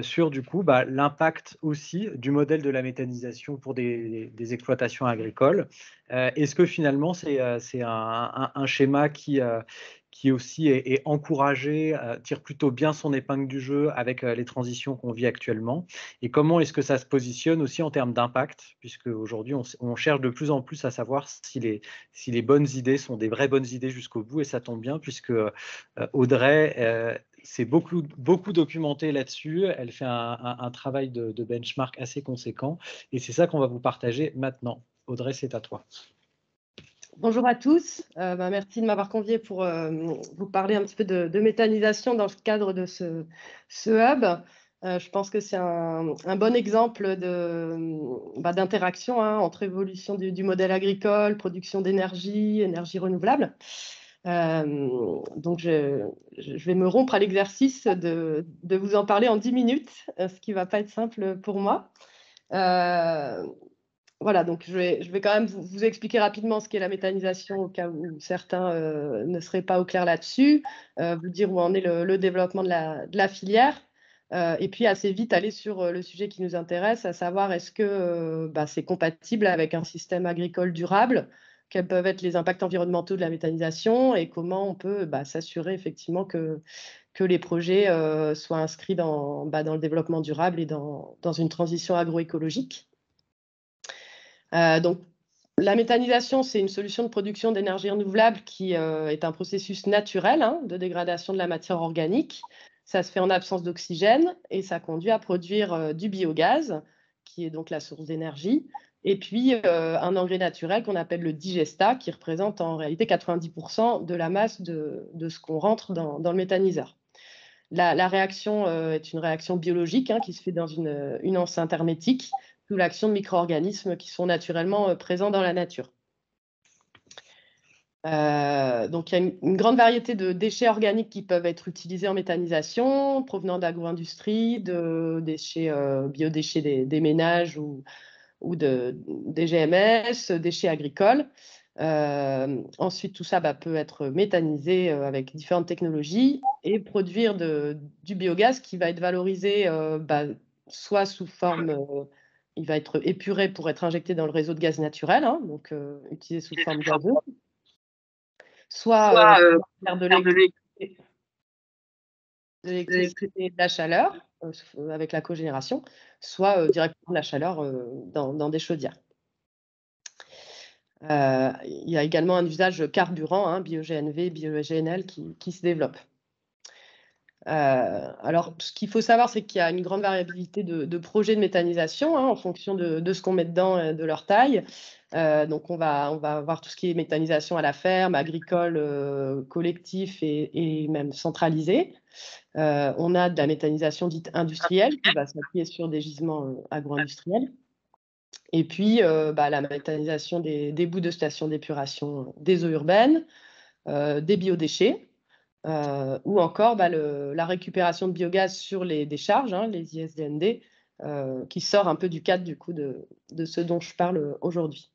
sur du coup l'impact aussi du modèle de la méthanisation pour des exploitations agricoles. Est-ce que finalement c'est un schéma qui aussi est encouragé, tire plutôt bien son épingle du jeu avec les transitions qu'on vit actuellement? Et comment est-ce que ça se positionne aussi en termes d'impact, puisque aujourd'hui on cherche de plus en plus à savoir si les bonnes idées sont des vraies bonnes idées jusqu'au bout, et ça tombe bien puisque Audrey s'est beaucoup documentée là-dessus. Elle fait un travail de benchmark assez conséquent, et c'est ça qu'on va vous partager maintenant. Audrey, c'est à toi. Bonjour à tous, merci de m'avoir convié pour vous parler un petit peu de méthanisation dans le cadre de ce hub. Je pense que c'est un bon exemple d'interaction entre évolution du modèle agricole, production d'énergie, énergie renouvelable. Donc, je vais me rompre à l'exercice de vous en parler en 10 minutes, ce qui ne va pas être simple pour moi. Voilà, donc je vais quand même vous expliquer rapidement ce qu'est la méthanisation au cas où certains ne seraient pas au clair là-dessus, vous dire où en est le développement de la filière, et puis assez vite aller sur le sujet qui nous intéresse, à savoir est-ce que c'est compatible avec un système agricole durable, quels peuvent être les impacts environnementaux de la méthanisation et comment on peut s'assurer effectivement que les projets soient inscrits dans le développement durable et dans une transition agroécologique. Donc, la méthanisation, c'est une solution de production d'énergie renouvelable qui est un processus naturel de dégradation de la matière organique. Ça se fait en absence d'oxygène et ça conduit à produire du biogaz, qui est donc la source d'énergie, et puis un engrais naturel qu'on appelle le digestat, qui représente en réalité 90% de la masse de ce qu'on rentre dans le méthaniseur. La réaction est une réaction biologique qui se fait dans une enceinte hermétique, sous l'action de micro-organismes qui sont naturellement présents dans la nature. Donc, il y a une grande variété de déchets organiques qui peuvent être utilisés en méthanisation, provenant d'agro-industrie, de déchets, biodéchets des ménages ou des GMS, déchets agricoles. Ensuite, tout ça peut être méthanisé avec différentes technologies et produire du biogaz qui va être valorisé soit sous forme, il va être épuré pour être injecté dans le réseau de gaz naturel, hein, donc utilisé sous forme gazeuse, soit faire de l'électricité et de la chaleur avec la cogénération, soit directement de la chaleur dans des chaudières. Il y a également un usage carburant, hein, bio-GNV, bio-GNL qui se développe. Alors, ce qu'il faut savoir, c'est qu'il y a une grande variabilité de projets de méthanisation, hein, en fonction de ce qu'on met dedans et de leur taille. Donc, on va avoir tout ce qui est méthanisation à la ferme, agricole, collectif et même centralisé. On a de la méthanisation dite industrielle qui va s'appuyer sur des gisements agro-industriels. Et puis, la méthanisation des bouts de stations d'épuration des eaux urbaines, des biodéchets, ou encore la récupération de biogaz sur les décharges, hein, les ISDND, qui sort un peu du cadre du coup de ce dont je parle aujourd'hui.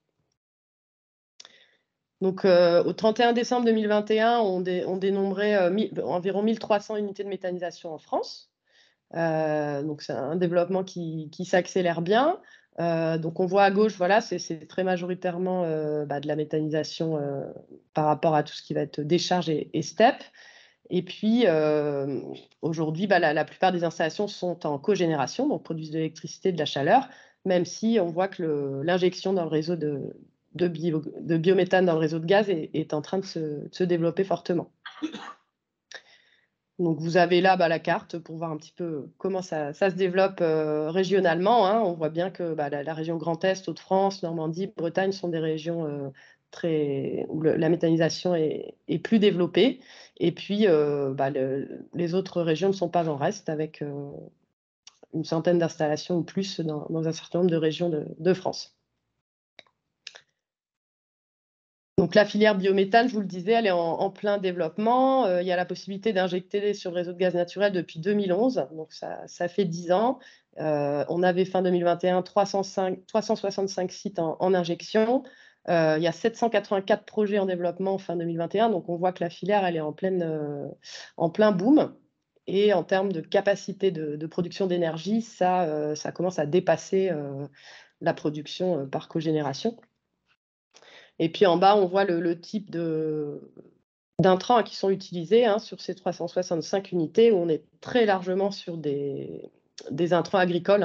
Donc, au 31 décembre 2021, on dénombrait environ 1300 unités de méthanisation en France. Donc, c'est un développement qui s'accélère bien. Donc, on voit à gauche, voilà, c'est très majoritairement de la méthanisation par rapport à tout ce qui va être décharge et STEP. Et puis, aujourd'hui, la plupart des installations sont en cogénération, donc produisent de l'électricité, de la chaleur, même si on voit que l'injection dans le réseau de biométhane dans le réseau de gaz est en train de se développer fortement. Donc, vous avez là la carte pour voir un petit peu comment ça se développe régionalement, hein. On voit bien que la région Grand Est, Hauts-de-France, Normandie, Bretagne sont des régions où la méthanisation est plus développée. Et puis, les autres régions ne sont pas en reste, avec une centaine d'installations ou plus dans un certain nombre de régions de France. Donc, la filière biométhane, je vous le disais, elle est en plein développement. Il y a la possibilité d'injecter sur le réseau de gaz naturel depuis 2011, donc ça fait 10 ans. On avait fin 2021 365 sites en injection. Il y a 784 projets en développement fin 2021, donc on voit que la filière elle est en plein boom. Et en termes de capacité de production d'énergie, ça commence à dépasser la production par cogénération. Et puis en bas, on voit le type d'intrants qui sont utilisés, hein, sur ces 365 unités, où on est très largement sur des intrants agricoles,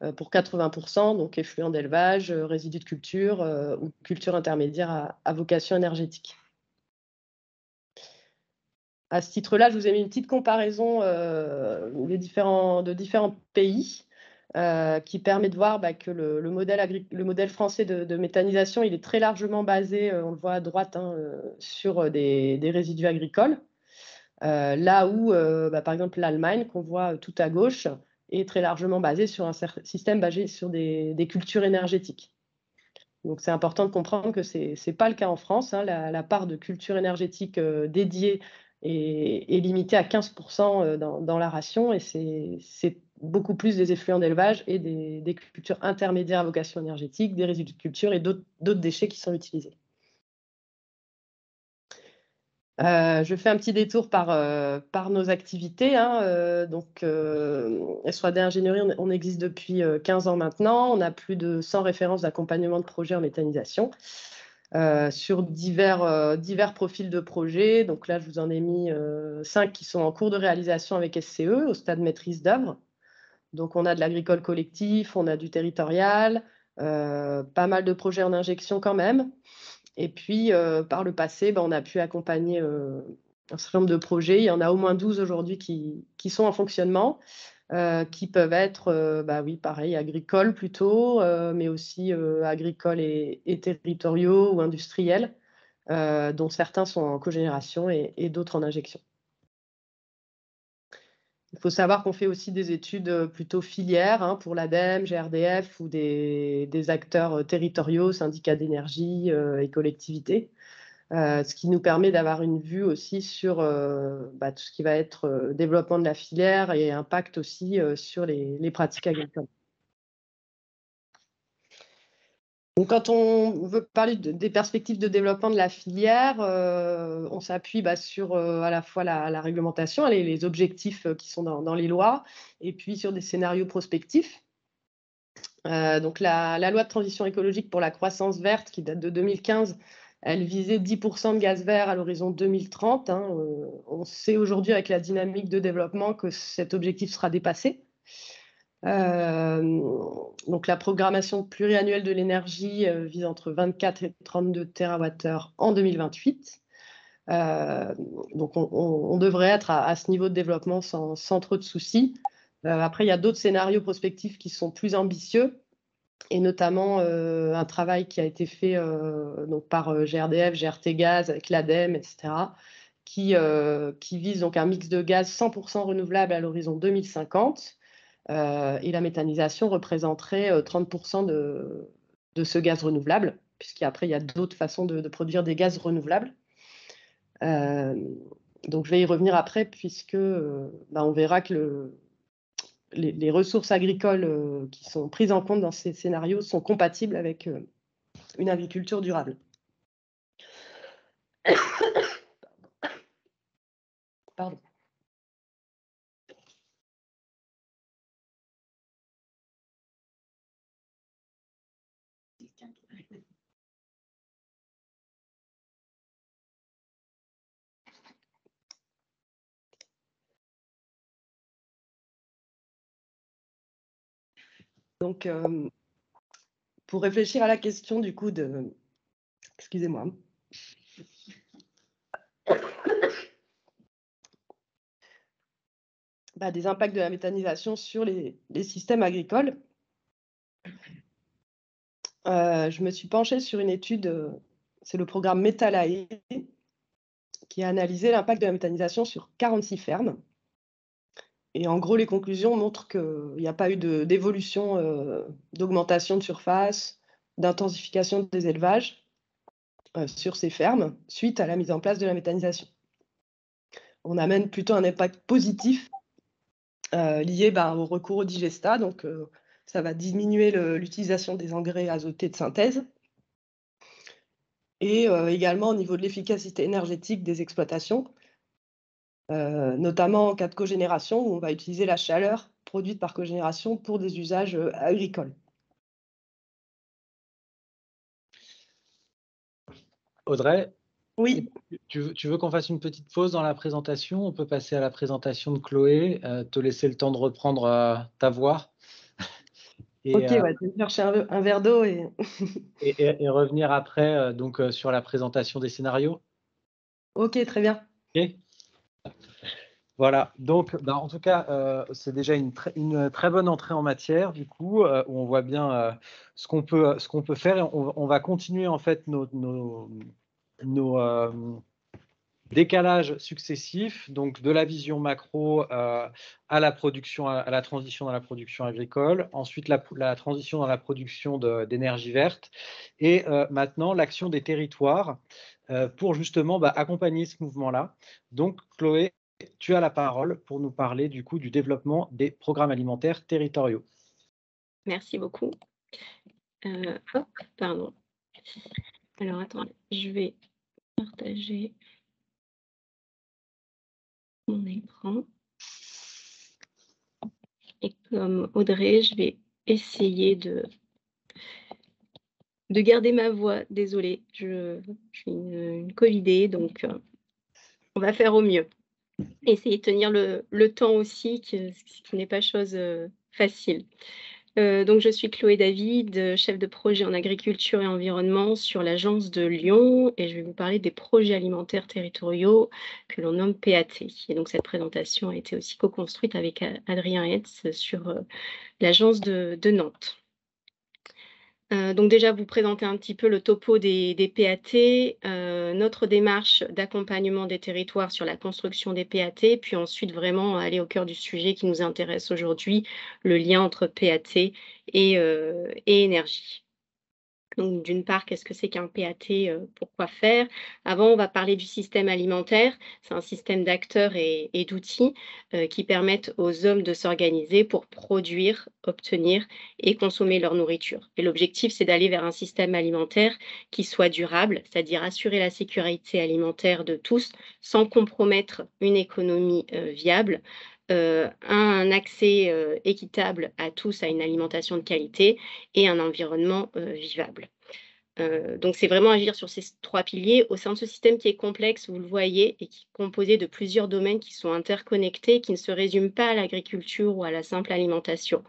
hein, pour 80%, donc effluents d'élevage, résidus de culture ou culture intermédiaire à vocation énergétique. À ce titre-là, je vous ai mis une petite comparaison de différents pays. Qui permet de voir que le modèle français de méthanisation, il est très largement basé, on le voit à droite, hein, sur des résidus agricoles. Là où, par exemple, l'Allemagne, qu'on voit tout à gauche, est très largement basé sur un système basé sur des cultures énergétiques. Donc, c'est important de comprendre que ce n'est pas le cas en France, hein. La part de culture énergétique dédiée est limitée à 15% dans la ration, et c'est beaucoup plus des effluents d'élevage et des cultures intermédiaires à vocation énergétique, des résidus de culture et d'autres déchets qui sont utilisés. Je fais un petit détour par nos activités, hein. Donc, S3D Ingénierie, on existe depuis 15 ans maintenant. On a plus de 100 références d'accompagnement de projets en méthanisation sur divers profils de projets. Donc là, je vous en ai mis 5 qui sont en cours de réalisation avec SCE, au stade maîtrise d'œuvre. Donc, on a de l'agricole collectif, on a du territorial, pas mal de projets en injection quand même. Et puis, par le passé, on a pu accompagner un certain nombre de projets. Il y en a au moins 12 aujourd'hui qui sont en fonctionnement, qui peuvent être, oui, pareil, agricoles plutôt, mais aussi agricoles et territoriaux ou industriels, dont certains sont en cogénération et d'autres en injection. Il faut savoir qu'on fait aussi des études plutôt filières, hein, pour l'ADEME, GRDF ou des acteurs territoriaux, syndicats d'énergie et collectivités. ce qui nous permet d'avoir une vue aussi sur tout ce qui va être développement de la filière et impact aussi sur les pratiques agricoles. Donc, quand on veut parler des perspectives de développement de la filière, on s'appuie sur à la fois la réglementation, les objectifs qui sont dans les lois, et puis sur des scénarios prospectifs. Donc, la loi de transition écologique pour la croissance verte, qui date de 2015, elle visait 10% de gaz vert à l'horizon 2030. On sait aujourd'hui, avec la dynamique de développement, que cet objectif sera dépassé. Donc, la programmation pluriannuelle de l'énergie vise entre 24 et 32 TWh en 2028. Donc, on devrait être à ce niveau de développement sans trop de soucis. Après, il y a d'autres scénarios prospectifs qui sont plus ambitieux, et notamment un travail qui a été fait donc par GRDF, GRT Gaz, avec l'ADEME, etc., qui vise donc un mix de gaz 100% renouvelable à l'horizon 2050. Et la méthanisation représenterait 30% de ce gaz renouvelable, puisqu'après, il y a d'autres façons de produire des gaz renouvelables. Donc, je vais y revenir après, puisque on verra que les ressources agricoles qui sont prises en compte dans ces scénarios sont compatibles avec une agriculture durable. Pardon. Donc, pour réfléchir à la question du coup excusez-moi. Des impacts de la méthanisation sur les systèmes agricoles. Je me suis penchée sur une étude, c'est le programme Méthalae, qui a analysé l'impact de la méthanisation sur 46 fermes. Et en gros, les conclusions montrent qu'il n'y a pas eu d'évolution, d'augmentation de surface, d'intensification des élevages sur ces fermes suite à la mise en place de la méthanisation. On amène plutôt un impact positif lié au recours au digestat. Donc, ça va diminuer l'utilisation des engrais azotés de synthèse. Et également au niveau de l'efficacité énergétique des exploitations, notamment en cas de cogénération, où on va utiliser la chaleur produite par cogénération pour des usages agricoles. Audrey, oui. Tu veux qu'on fasse une petite pause dans la présentation? On peut passer à la présentation de Chloé, te laisser le temps de reprendre ta voix. Et, ok, je vais chercher un verre d'eau et revenir après sur la présentation des scénarios. Ok, très bien. Okay. Voilà, donc en tout cas, c'est déjà une très bonne entrée en matière, du coup, où on voit bien ce qu'on peut faire. Et on va continuer en fait nos décalages successifs, donc de la vision macro à la production, à la transition dans la production agricole, ensuite la transition dans la production d'énergie verte, et maintenant l'action des territoires pour justement accompagner ce mouvement-là. Donc Chloé, tu as la parole pour nous parler du coup du développement des programmes alimentaires territoriaux. Merci beaucoup. Pardon. Alors attendez, je vais partager mon écran. Et comme Audrey, je vais essayer de garder ma voix. Désolée, je suis une Covidée, donc on va faire au mieux. Essayer de tenir le temps aussi, ce qui n'est pas chose facile. Donc je suis Chloé David, chef de projet en agriculture et environnement sur l'agence de Lyon, et je vais vous parler des projets alimentaires territoriaux que l'on nomme PAT. Et donc cette présentation a été aussi co-construite avec Adrien Hetz sur l'agence de Nantes. Donc déjà, vous présenter un petit peu le topo des PAT, notre démarche d'accompagnement des territoires sur la construction des PAT, puis ensuite vraiment aller au cœur du sujet qui nous intéresse aujourd'hui, le lien entre PAT et énergie. Donc, d'une part, qu'est-ce que c'est qu'un PAT, pourquoi faire? Avant, on va parler du système alimentaire. C'est un système d'acteurs et d'outils qui permettent aux hommes de s'organiser pour produire, obtenir et consommer leur nourriture. Et l'objectif, c'est d'aller vers un système alimentaire qui soit durable, c'est-à-dire assurer la sécurité alimentaire de tous sans compromettre une économie viable, un accès équitable à tous à une alimentation de qualité et un environnement vivable. Donc c'est vraiment agir sur ces 3 piliers au sein de ce système qui est complexe, vous le voyez, et qui est composé de plusieurs domaines qui sont interconnectés, qui ne se résument pas à l'agriculture ou à la simple alimentation.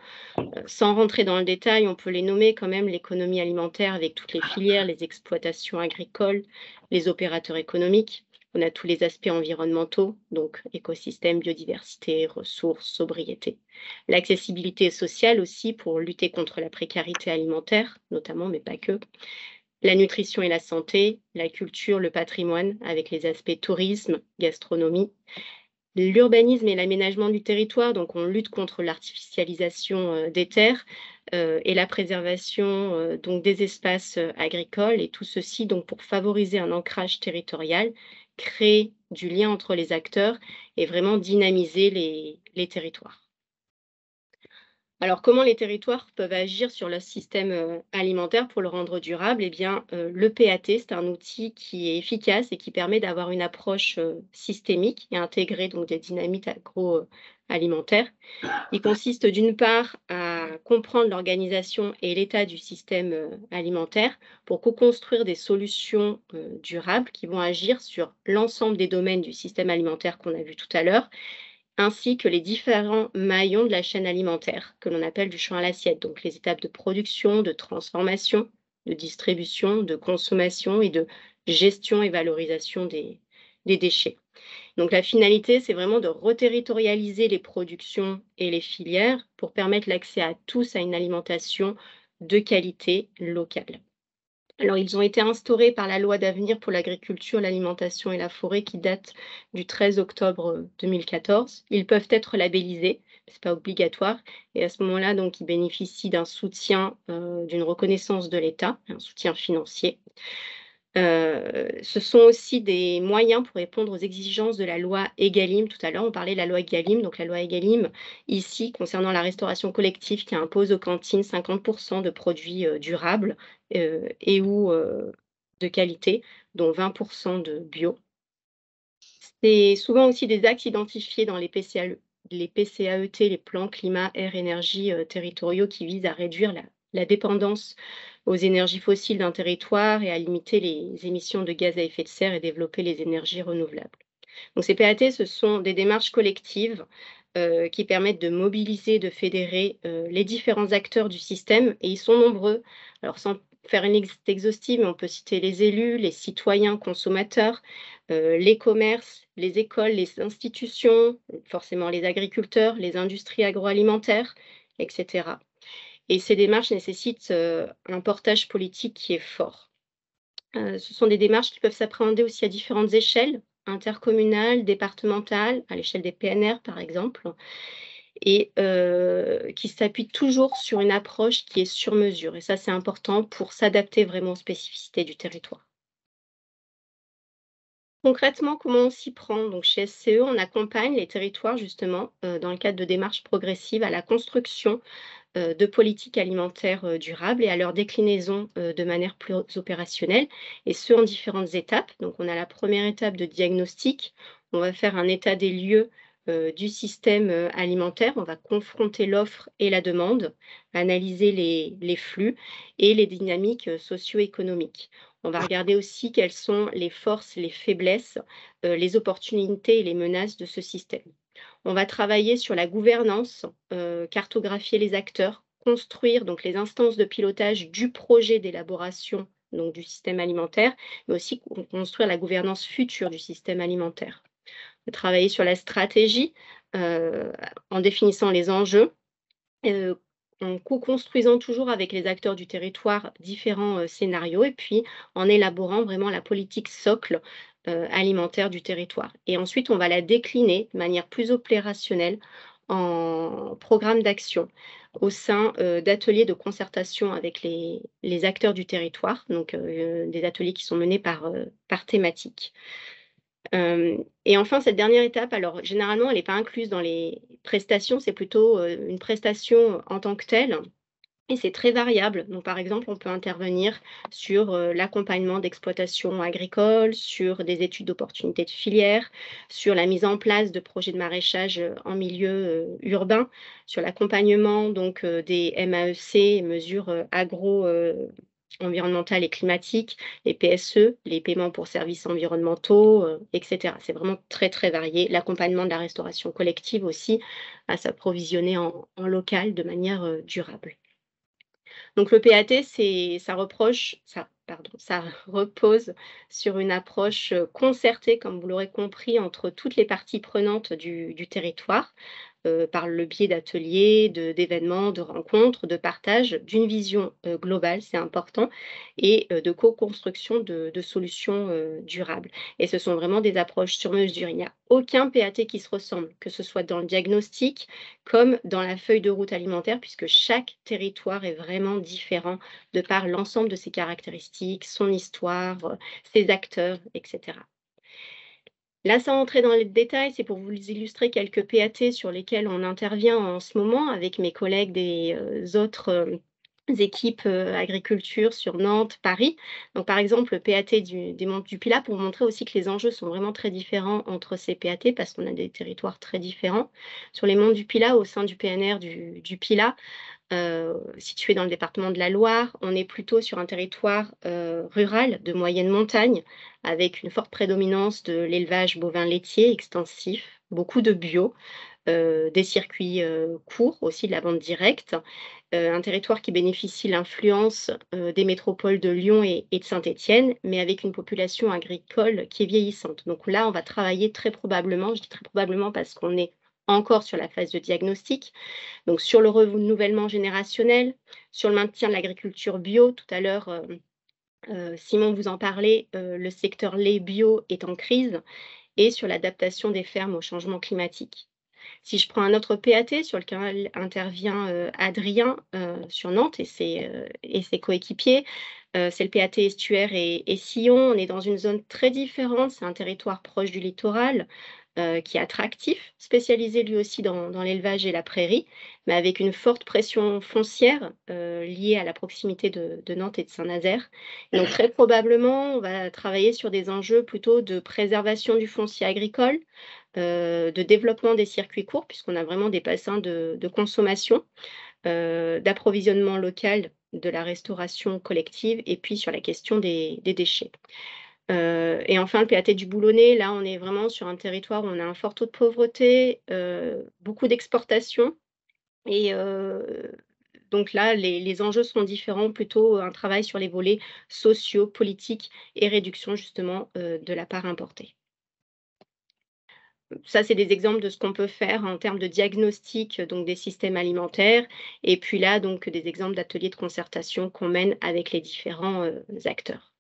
Sans rentrer dans le détail, on peut les nommer quand même l'économie alimentaire avec toutes les filières, les exploitations agricoles, les opérateurs économiques. On a tous les aspects environnementaux, donc écosystème, biodiversité, ressources, sobriété. L'accessibilité sociale aussi pour lutter contre la précarité alimentaire, notamment, mais pas que. La nutrition et la santé, la culture, le patrimoine, avec les aspects tourisme, gastronomie. L'urbanisme et l'aménagement du territoire, donc on lutte contre l'artificialisation des terres et la préservation donc des espaces agricoles, et tout ceci donc pour favoriser un ancrage territorial, créer du lien entre les acteurs et vraiment dynamiser les territoires. Alors, comment les territoires peuvent agir sur leur système alimentaire pour le rendre durable? Eh bien, le PAT, c'est un outil qui est efficace et qui permet d'avoir une approche systémique et intégrée donc des dynamiques agroalimentaires. Il consiste d'une part à comprendre l'organisation et l'état du système alimentaire pour co-construire des solutions durables qui vont agir sur l'ensemble des domaines du système alimentaire qu'on a vu tout à l'heure, ainsi que les différents maillons de la chaîne alimentaire, que l'on appelle du champ à l'assiette, donc les étapes de production, de transformation, de distribution, de consommation et de gestion et valorisation des déchets. Donc la finalité, c'est vraiment de reterritorialiser les productions et les filières pour permettre l'accès à tous à une alimentation de qualité locale. Alors, ils ont été instaurés par la loi d'avenir pour l'agriculture, l'alimentation et la forêt qui date du 13 octobre 2014. Ils peuvent être labellisés, ce n'est pas obligatoire. Et à ce moment-là, donc, ils bénéficient d'un soutien, d'une reconnaissance de l'État, un soutien financier. Ce sont aussi des moyens pour répondre aux exigences de la loi Egalim. Tout à l'heure, on parlait de la loi Egalim. Donc, la loi Egalim, ici, concernant la restauration collective, qui impose aux cantines 50% de produits durables et ou de qualité, dont 20% de bio. C'est souvent aussi des axes identifiés dans les PCAET, les plans climat, air, énergie territoriaux, qui visent à réduire la dépendance aux énergies fossiles d'un territoire et à limiter les émissions de gaz à effet de serre et développer les énergies renouvelables. Donc ces PAT, ce sont des démarches collectives qui permettent de mobiliser, de fédérer les différents acteurs du système, et ils sont nombreux. Alors sans faire une liste exhaustive, mais on peut citer les élus, les citoyens consommateurs, les commerces, les écoles, les institutions, forcément les agriculteurs, les industries agroalimentaires, etc. Et ces démarches nécessitent un portage politique qui est fort. Ce sont des démarches qui peuvent s'appréhender aussi à différentes échelles, intercommunales, départementales, à l'échelle des PNR par exemple, et qui s'appuient toujours sur une approche qui est sur mesure. Et ça, c'est important pour s'adapter vraiment aux spécificités du territoire. Concrètement, comment on s'y prend? Donc, chez SCE, on accompagne les territoires justement dans le cadre de démarches progressives à la construction de politiques alimentaires durables et à leur déclinaison de manière plus opérationnelle, et ce en différentes étapes. Donc on a la première étape de diagnostic, on va faire un état des lieux du système alimentaire, on va confronter l'offre et la demande, analyser les flux et les dynamiques socio-économiques. On va regarder aussi quelles sont les forces, les faiblesses, les opportunités et les menaces de ce système. On va travailler sur la gouvernance, cartographier les acteurs, construire donc les instances de pilotage du projet d'élaboration donc du système alimentaire, mais aussi construire la gouvernance future du système alimentaire. On va travailler sur la stratégie en définissant les enjeux, en co-construisant toujours avec les acteurs du territoire différents scénarios, et puis en élaborant vraiment la politique socle alimentaire du territoire. Et ensuite, on va la décliner de manière plus opérationnelle en programme d'action au sein d'ateliers de concertation avec les acteurs du territoire, donc des ateliers qui sont menés par thématique. Et enfin, cette dernière étape, alors généralement, elle n'est pas incluse dans les prestations, c'est plutôt une prestation en tant que telle. Et c'est très variable. Donc, par exemple, on peut intervenir sur l'accompagnement d'exploitations agricoles, sur des études d'opportunités de filière, sur la mise en place de projets de maraîchage en milieu urbain, sur l'accompagnement donc des MAEC, mesures environnementales et climatiques, les PSE, les paiements pour services environnementaux, etc. C'est vraiment très, très varié. L'accompagnement de la restauration collective aussi, à s'approvisionner en local de manière durable. Donc le PAT, ça repose sur une approche concertée, comme vous l'aurez compris, entre toutes les parties prenantes du territoire, par le biais d'ateliers, d'événements, de rencontres, de partage, d'une vision globale, c'est important, et de co-construction de solutions durables. Et ce sont vraiment des approches sur mesure. Il n'y a aucun PAT qui se ressemble, que ce soit dans le diagnostic comme dans la feuille de route alimentaire, puisque chaque territoire est vraiment différent de par l'ensemble de ses caractéristiques, son histoire, ses acteurs, etc. Là, sans entrer dans les détails, c'est pour vous illustrer quelques PAT sur lesquels on intervient en ce moment avec mes collègues des autres équipes agriculture sur Nantes, Paris. Donc, par exemple, le PAT des Monts du Pilat, pour vous montrer aussi que les enjeux sont vraiment très différents entre ces PAT, parce qu'on a des territoires très différents. Sur les Monts du Pilat, au sein du PNR du Pilat, situé dans le département de la Loire, on est plutôt sur un territoire rural de moyenne montagne, avec une forte prédominance de l'élevage bovin laitier extensif, beaucoup de bio, des circuits courts, aussi de la vente directe, un territoire qui bénéficie l'influence des métropoles de Lyon et de Saint-Étienne, mais avec une population agricole qui est vieillissante. Donc là, on va travailler très probablement, je dis très probablement parce qu'on est encore sur la phase de diagnostic, donc sur le renouvellement générationnel, sur le maintien de l'agriculture bio. Tout à l'heure, Simon vous en parlait, le secteur lait bio est en crise, et sur l'adaptation des fermes au changement climatique. Si je prends un autre PAT sur lequel intervient Adrien sur Nantes et ses coéquipiers, c'est le PAT estuaire et sillon. On est dans une zone très différente, c'est un territoire proche du littoral, qui est attractif, spécialisé lui aussi dans l'élevage et la prairie, mais avec une forte pression foncière liée à la proximité de Nantes et de Saint-Nazaire. Donc très probablement, on va travailler sur des enjeux plutôt de préservation du foncier agricole, de développement des circuits courts, puisqu'on a vraiment des bassins de consommation, d'approvisionnement local, de la restauration collective, et puis sur la question des déchets. Et enfin, le PAT du Boulonnais, là, on est vraiment sur un territoire où on a un fort taux de pauvreté, beaucoup d'exportations, et donc là, les enjeux sont différents, plutôt un travail sur les volets sociaux, politiques et réduction justement de la part importée. Ça, c'est des exemples de ce qu'on peut faire en termes de diagnostic donc des systèmes alimentaires, et puis là, donc des exemples d'ateliers de concertation qu'on mène avec les différents acteurs.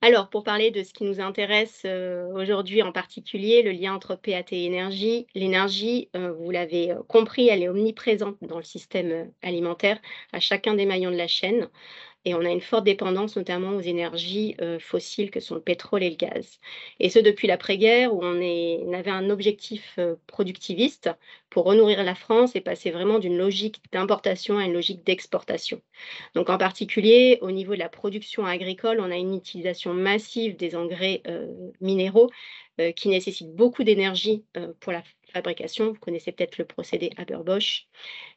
Alors, pour parler de ce qui nous intéresse aujourd'hui en particulier, le lien entre PAT et énergie. L'énergie, vous l'avez compris, elle est omniprésente dans le système alimentaire, à chacun des maillons de la chaîne. Et on a une forte dépendance notamment aux énergies fossiles que sont le pétrole et le gaz. Et ce, depuis l'après-guerre, où on avait un objectif productiviste pour renourrir la France et passer vraiment d'une logique d'importation à une logique d'exportation. Donc en particulier, au niveau de la production agricole, on a une utilisation massive des engrais minéraux qui nécessitent beaucoup d'énergie pour la fabrication. Vous connaissez peut-être le procédé Haber-Bosch.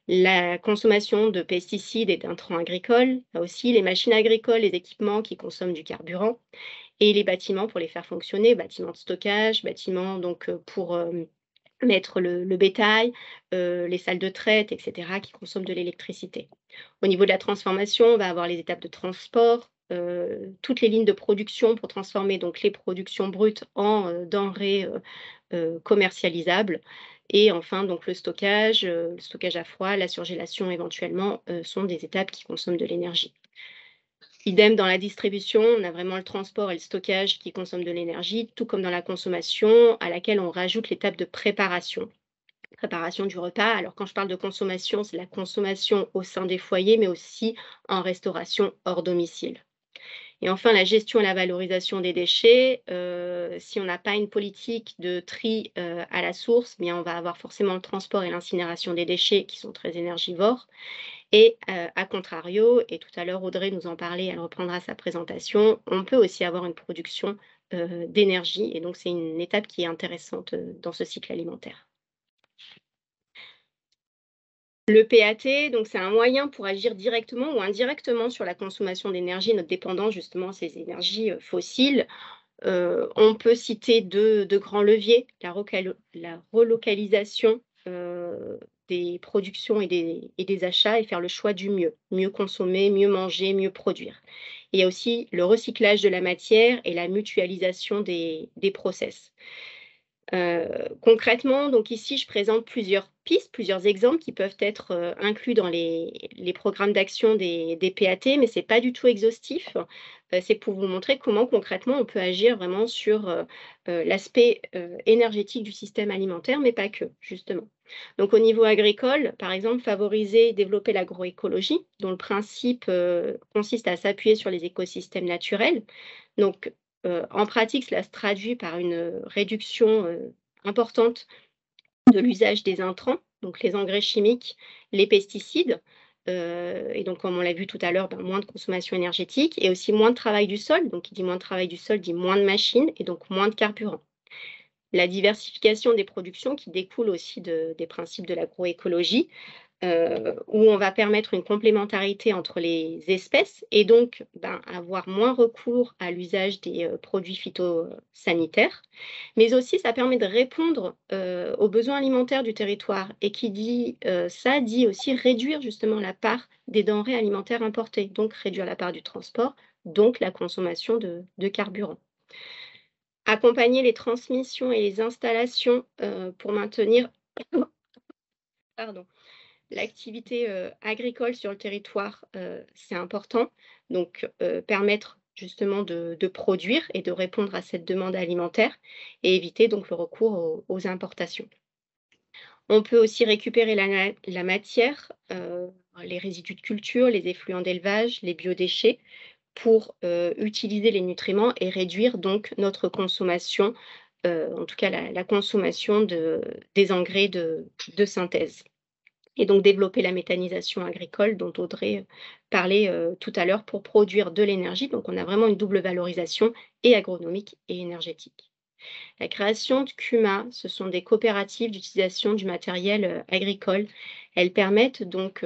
La consommation de pesticides et d'intrants agricoles, là aussi les machines agricoles, les équipements qui consomment du carburant, et les bâtiments pour les faire fonctionner, bâtiments de stockage, bâtiments donc pour mettre le bétail, les salles de traite, etc., qui consomment de l'électricité. Au niveau de la transformation, on va avoir les étapes de transport, toutes les lignes de production pour transformer donc les productions brutes en denrées commercialisables. Et enfin, donc le stockage à froid, la surgélation éventuellement, sont des étapes qui consomment de l'énergie. Idem dans la distribution, on a vraiment le transport et le stockage qui consomment de l'énergie, tout comme dans la consommation, à laquelle on rajoute l'étape de préparation. préparation du repas. Alors quand je parle de consommation, c'est la consommation au sein des foyers, mais aussi en restauration hors domicile. Et enfin, la gestion et la valorisation des déchets. Si on n'a pas une politique de tri à la source, bien on va avoir forcément le transport et l'incinération des déchets qui sont très énergivores. Et à contrario, et tout à l'heure Audrey nous en parlait, elle reprendra sa présentation, on peut aussi avoir une production d'énergie. Et donc c'est une étape qui est intéressante dans ce cycle alimentaire. Le PAT, donc c'est un moyen pour agir directement ou indirectement sur la consommation d'énergie, notre dépendance justement à ces énergies fossiles. On peut citer deux grands leviers, la relocalisation des productions et des achats et faire le choix du mieux. Mieux consommer, mieux manger, mieux produire. Il y a aussi le recyclage de la matière et la mutualisation des process. Concrètement, donc ici, je présente plusieurs pistes, plusieurs exemples qui peuvent être inclus dans les programmes d'action des PAT, mais ce n'est pas du tout exhaustif. C'est pour vous montrer comment concrètement on peut agir vraiment sur l'aspect énergétique du système alimentaire, mais pas que, justement. Donc au niveau agricole, par exemple, favoriser et développer l'agroécologie, dont le principe consiste à s'appuyer sur les écosystèmes naturels. Donc, en pratique, cela se traduit par une réduction importante de l'usage des intrants, donc les engrais chimiques, les pesticides, et donc comme on l'a vu tout à l'heure, moins de consommation énergétique et aussi moins de travail du sol. Donc qui dit moins de travail du sol dit moins de machines et donc moins de carburant. La diversification des productions qui découle aussi des principes de l'agroécologie, où on va permettre une complémentarité entre les espèces et donc avoir moins recours à l'usage des produits phytosanitaires. Mais aussi, ça permet de répondre aux besoins alimentaires du territoire. Et qui dit ça, dit aussi réduire justement la part des denrées alimentaires importées, donc réduire la part du transport, donc la consommation de carburant. Accompagner les transmissions et les installations pour maintenir l'activité agricole sur le territoire, c'est important. Donc, permettre justement de produire et de répondre à cette demande alimentaire et éviter donc le recours aux importations. On peut aussi récupérer la matière, les résidus de culture, les effluents d'élevage, les biodéchets pour utiliser les nutriments et réduire donc notre consommation, en tout cas la consommation des engrais de synthèse. Et donc développer la méthanisation agricole dont Audrey parlait tout à l'heure pour produire de l'énergie. Donc on a vraiment une double valorisation et agronomique et énergétique. La création de CUMA, ce sont des coopératives d'utilisation du matériel agricole. Elles permettent donc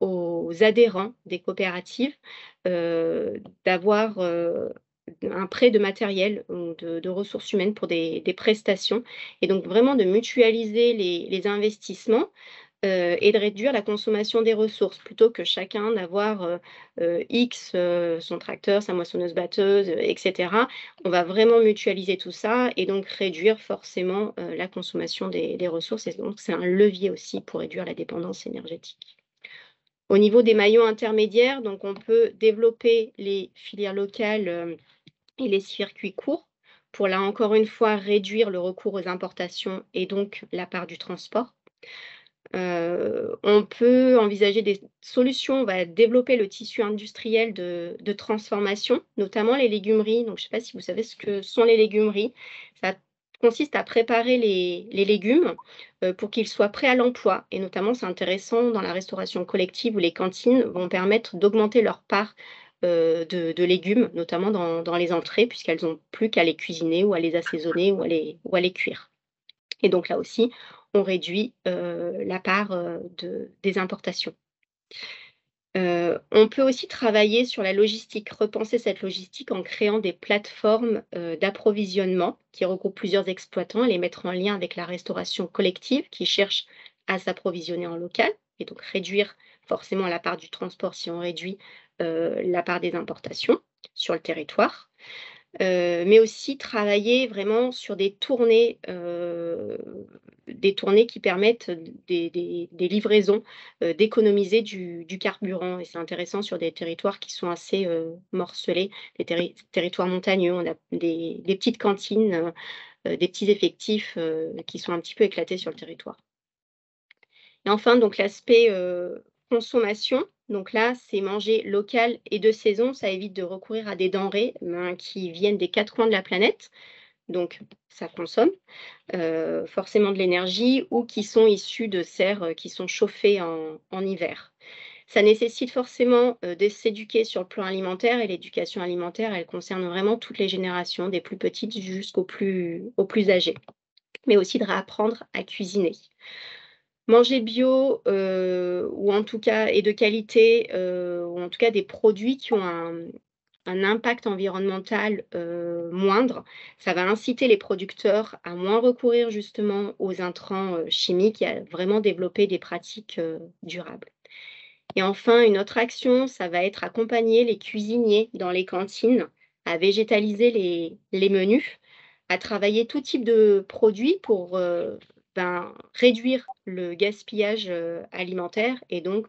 aux adhérents des coopératives d'avoir un prêt de matériel ou de ressources humaines pour des prestations et donc vraiment de mutualiser les investissements et de réduire la consommation des ressources plutôt que chacun d'avoir X, son tracteur, sa moissonneuse-batteuse, etc. On va vraiment mutualiser tout ça et donc réduire forcément la consommation des ressources. Et donc, c'est un levier aussi pour réduire la dépendance énergétique. Au niveau des maillons intermédiaires, donc on peut développer les filières locales et les circuits courts pour, là encore une fois, réduire le recours aux importations et donc la part du transport. On peut envisager des solutions, on va développer le tissu industriel de transformation, notamment les légumeries. Donc, je ne sais pas si vous savez ce que sont les légumeries. Ça consiste à préparer les légumes pour qu'ils soient prêts à l'emploi. Et notamment, c'est intéressant dans la restauration collective où les cantines vont permettre d'augmenter leur part de légumes, notamment dans les entrées, puisqu'elles n'ont plus qu'à les cuisiner ou à les assaisonner ou à les cuire. Et donc là aussi, on réduit la part des importations. On peut aussi travailler sur la logistique, repenser cette logistique en créant des plateformes d'approvisionnement qui regroupent plusieurs exploitants et les mettre en lien avec la restauration collective qui cherche à s'approvisionner en local et donc réduire forcément la part du transport si on réduit la part des importations sur le territoire. Mais aussi travailler vraiment sur des tournées qui permettent des livraisons, d'économiser du carburant. Et c'est intéressant sur des territoires qui sont assez morcelés, des territoires montagneux. On a des petites cantines, des petits effectifs qui sont un petit peu éclatés sur le territoire. Et enfin, donc l'aspect consommation. Donc là, c'est manger local et de saison. Ça évite de recourir à des denrées qui viennent des 4 coins de la planète. Donc, ça consomme forcément de l'énergie ou qui sont issues de serres qui sont chauffées en hiver. Ça nécessite forcément de s'éduquer sur le plan alimentaire, et l'éducation alimentaire, elle concerne vraiment toutes les générations, des plus petites jusqu'aux plus âgées, mais aussi de réapprendre à cuisiner. Manger bio ou en tout cas et de qualité, ou en tout cas des produits qui ont un impact environnemental moindre, ça va inciter les producteurs à moins recourir justement aux intrants chimiques et à vraiment développer des pratiques durables. Et enfin, une autre action, ça va être accompagner les cuisiniers dans les cantines à végétaliser les menus, à travailler tout type de produits pour réduire le gaspillage alimentaire et donc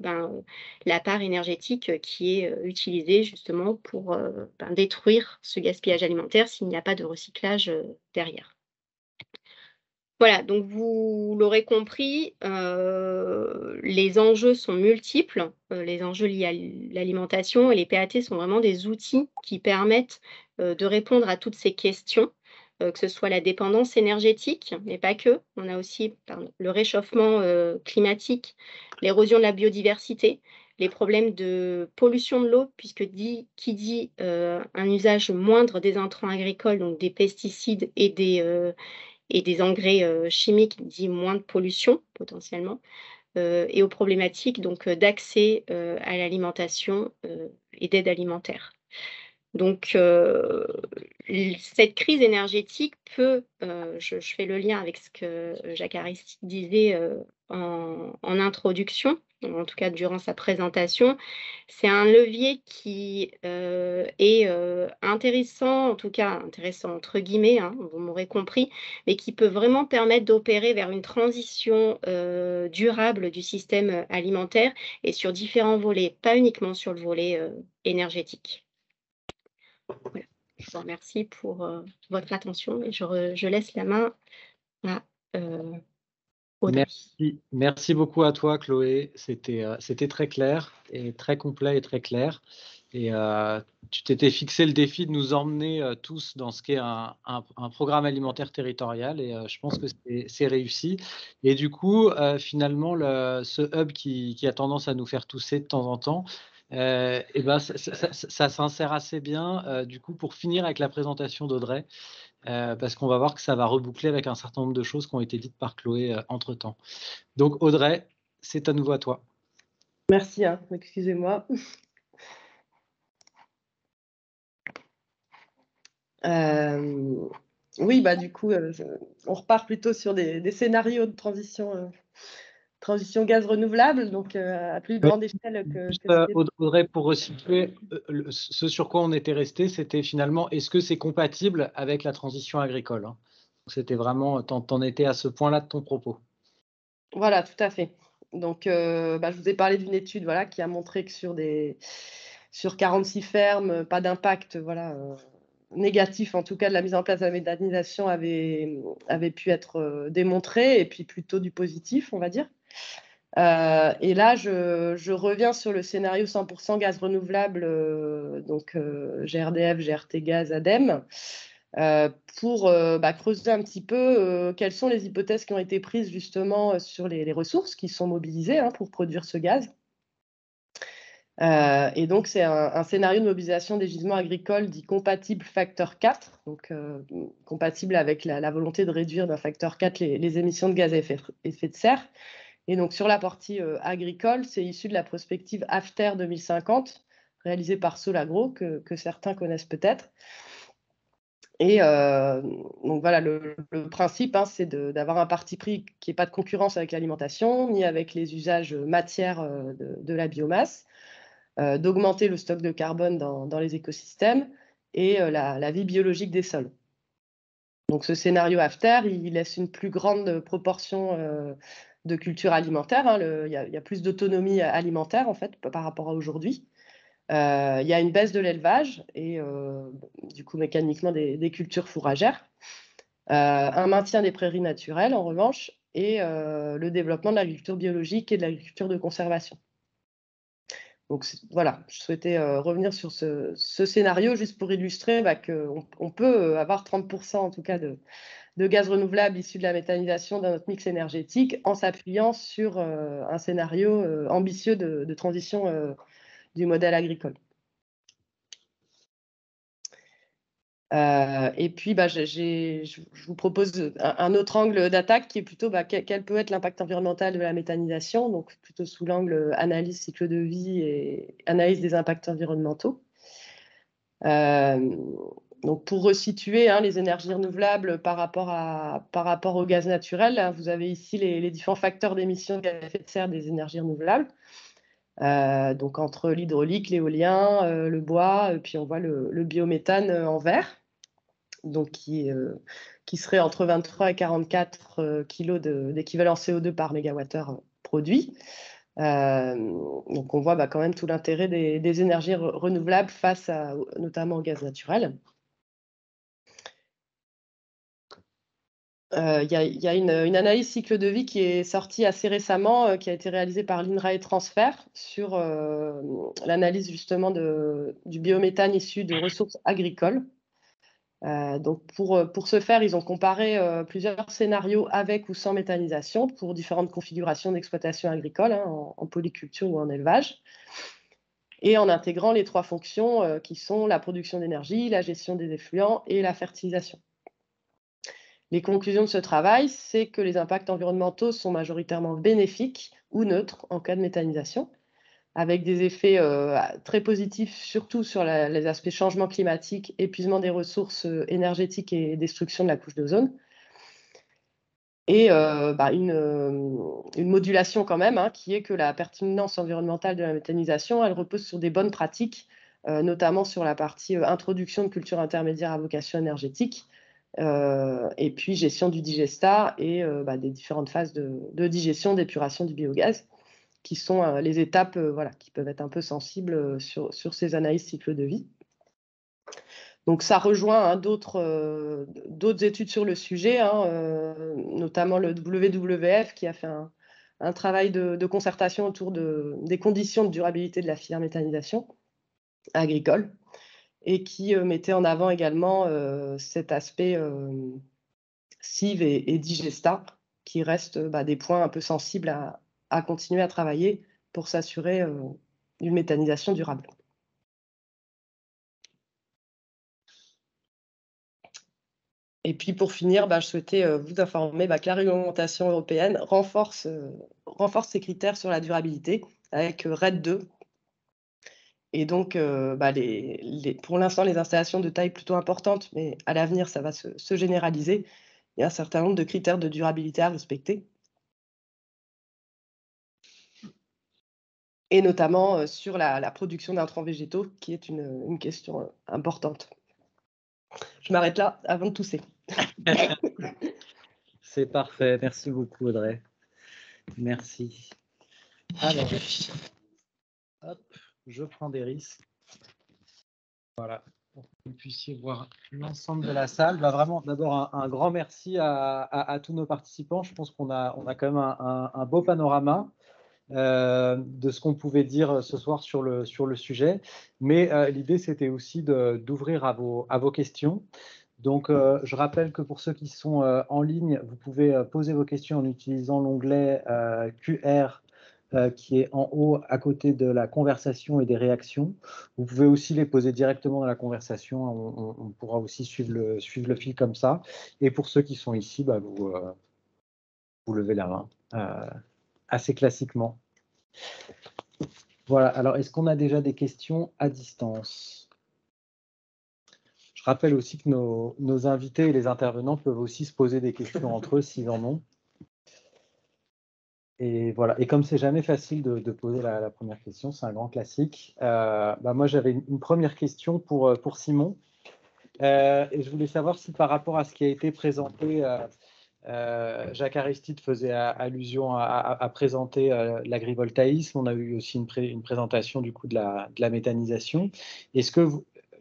la part énergétique qui est utilisée justement pour détruire ce gaspillage alimentaire s'il n'y a pas de recyclage derrière. Voilà, donc vous l'aurez compris, les enjeux sont multiples, les enjeux liés à l'alimentation, et les PAT sont vraiment des outils qui permettent de répondre à toutes ces questions, que ce soit la dépendance énergétique, mais pas que. On a aussi le réchauffement climatique, l'érosion de la biodiversité, les problèmes de pollution de l'eau, puisque qui dit un usage moindre des intrants agricoles, donc des pesticides et des engrais chimiques, dit moins de pollution potentiellement, et aux problématiques donc d'accès à l'alimentation et d'aide alimentaire. Donc cette crise énergétique peut, je fais le lien avec ce que Jacques Aristide disait en introduction, en tout cas durant sa présentation, c'est un levier qui est intéressant, en tout cas intéressant entre guillemets, hein, vous m'aurez compris, mais qui peut vraiment permettre d'opérer vers une transition durable du système alimentaire et sur différents volets, pas uniquement sur le volet énergétique. Voilà. Je vous remercie pour votre attention et je laisse la main à Audrey. Merci beaucoup à toi, Chloé. C'était très clair et très complet et très clair. Et tu t'étais fixé le défi de nous emmener tous dans ce qu'est un programme alimentaire territorial, et je pense que c'est réussi. Et du coup, finalement, ce hub qui a tendance à nous faire tousser de temps en temps, ça s'insère assez bien du coup pour finir avec la présentation d'Audrey, parce qu'on va voir que ça va reboucler avec un certain nombre de choses qui ont été dites par Chloé entre-temps. Donc Audrey, c'est à nouveau à toi. Merci, hein, excusez-moi. Oui, du coup, on repart plutôt sur des scénarios de transition gaz renouvelable, donc à plus grande échelle que Audrey, pour resituer, ce sur quoi on était resté, c'était finalement, est-ce que c'est compatible avec la transition agricole, hein? C'était vraiment, t'en étais à ce point-là de ton propos. Voilà, tout à fait. Donc, je vous ai parlé d'une étude qui a montré que sur 46 fermes, pas d'impact négatif, en tout cas de la mise en place de la méthanisation, avait pu être démontré, et puis plutôt du positif, on va dire. Et là, je reviens sur le scénario 100% gaz renouvelable, donc GRDF, GRT Gaz, ADEME, pour creuser un petit peu quelles sont les hypothèses qui ont été prises justement sur les ressources qui sont mobilisées pour produire ce gaz. Et donc, c'est un scénario de mobilisation des gisements agricoles dit compatible facteur 4, donc compatible avec la volonté de réduire d'un facteur 4 les émissions de gaz à effet de serre. Et donc, sur la partie agricole, c'est issu de la prospective AFTER 2050, réalisée par Solagro, que certains connaissent peut-être. Et donc voilà, le principe, c'est d'avoir un parti pris qui n'ait pas de concurrence avec l'alimentation, ni avec les usages matières de la biomasse, d'augmenter le stock de carbone dans les écosystèmes et la vie biologique des sols. Donc ce scénario AFTER, il laisse une plus grande proportion de culture alimentaire. Il y a plus d'autonomie alimentaire en fait par rapport à aujourd'hui. Il y a une baisse de l'élevage et du coup mécaniquement des cultures fourragères. Un maintien des prairies naturelles en revanche, et le développement de l'agriculture biologique et de l'agriculture de conservation. Donc voilà, je souhaitais revenir sur ce scénario juste pour illustrer qu'on peut avoir 30% en tout cas de gaz renouvelable issus de la méthanisation dans notre mix énergétique en s'appuyant sur un scénario ambitieux de transition du modèle agricole. Et puis, je vous propose un autre angle d'attaque qui est plutôt quel peut être l'impact environnemental de la méthanisation, donc plutôt sous l'angle analyse cycle de vie et analyse des impacts environnementaux. Donc, pour resituer les énergies renouvelables par rapport au gaz naturel, hein, vous avez ici les différents facteurs d'émissions de gaz à effet de serre des énergies renouvelables. Donc, entre l'hydraulique, l'éolien, le bois, puis on voit le biométhane en vert, donc qui serait entre 23 et 44 kg d'équivalent CO2 par mégawattheure produit. Donc on voit quand même tout l'intérêt des énergies renouvelables face notamment au gaz naturel. Il y a une analyse cycle de vie qui est sortie assez récemment, qui a été réalisée par l'INRAE Transfer sur l'analyse justement du biométhane issu de ressources agricoles. Donc pour ce faire, ils ont comparé plusieurs scénarios avec ou sans méthanisation pour différentes configurations d'exploitation agricole, hein, en polyculture ou en élevage, et en intégrant les 3 fonctions qui sont la production d'énergie, la gestion des effluents et la fertilisation. Les conclusions de ce travail, c'est que les impacts environnementaux sont majoritairement bénéfiques ou neutres en cas de méthanisation, avec des effets très positifs, surtout sur les aspects changement climatique, épuisement des ressources énergétiques et destruction de la couche d'ozone. Et une modulation quand même, hein, qui est que la pertinence environnementale de la méthanisation, elle repose sur des bonnes pratiques, notamment sur la partie introduction de cultures intermédiaires à vocation énergétique, et puis gestion du digestat et des différentes phases de digestion, d'épuration du biogaz, qui sont les étapes qui peuvent être un peu sensibles sur ces analyses cycle de vie. Donc ça rejoint d'autres études sur le sujet, notamment le WWF qui a fait un travail de concertation autour des conditions de durabilité de la filière méthanisation agricole et qui mettait en avant également cet aspect CIV et digestat qui restent des points un peu sensibles à continuer à travailler pour s'assurer d'une méthanisation durable. Et puis pour finir, je souhaitais vous informer que la réglementation européenne renforce ses critères sur la durabilité avec RED 2. Et donc, pour l'instant, les installations de taille plutôt importante, mais à l'avenir, ça va se généraliser. Il y a un certain nombre de critères de durabilité à respecter. Et notamment sur la production d'intrants végétaux, qui est une question importante. Je m'arrête là avant de tousser. C'est parfait. Merci beaucoup, Audrey. Merci. Alors, hop, je prends des risques. Voilà, pour que vous puissiez voir l'ensemble de la salle. Vraiment, d'abord, un grand merci à tous nos participants. Je pense qu'on a quand même un beau panorama de ce qu'on pouvait dire ce soir sur le sujet. Mais l'idée, c'était aussi d'ouvrir à vos questions. Donc, je rappelle que pour ceux qui sont en ligne, vous pouvez poser vos questions en utilisant l'onglet QR qui est en haut à côté de la conversation et des réactions. Vous pouvez aussi les poser directement dans la conversation. On pourra aussi suivre le fil comme ça. Et pour ceux qui sont ici, vous levez la main assez classiquement. Voilà. Alors, est-ce qu'on a déjà des questions à distance ? Je rappelle aussi que nos invités et les intervenants peuvent aussi se poser des questions entre eux s'ils en ont. Et voilà. Et comme c'est jamais facile de poser la première question, c'est un grand classique. Moi, j'avais une première question pour Simon. Et je voulais savoir si par rapport à ce qui a été présenté, Jacques Aristide faisait allusion à présenter l'agrivoltaïsme. On a eu aussi une présentation du coup de la méthanisation. Est-ce que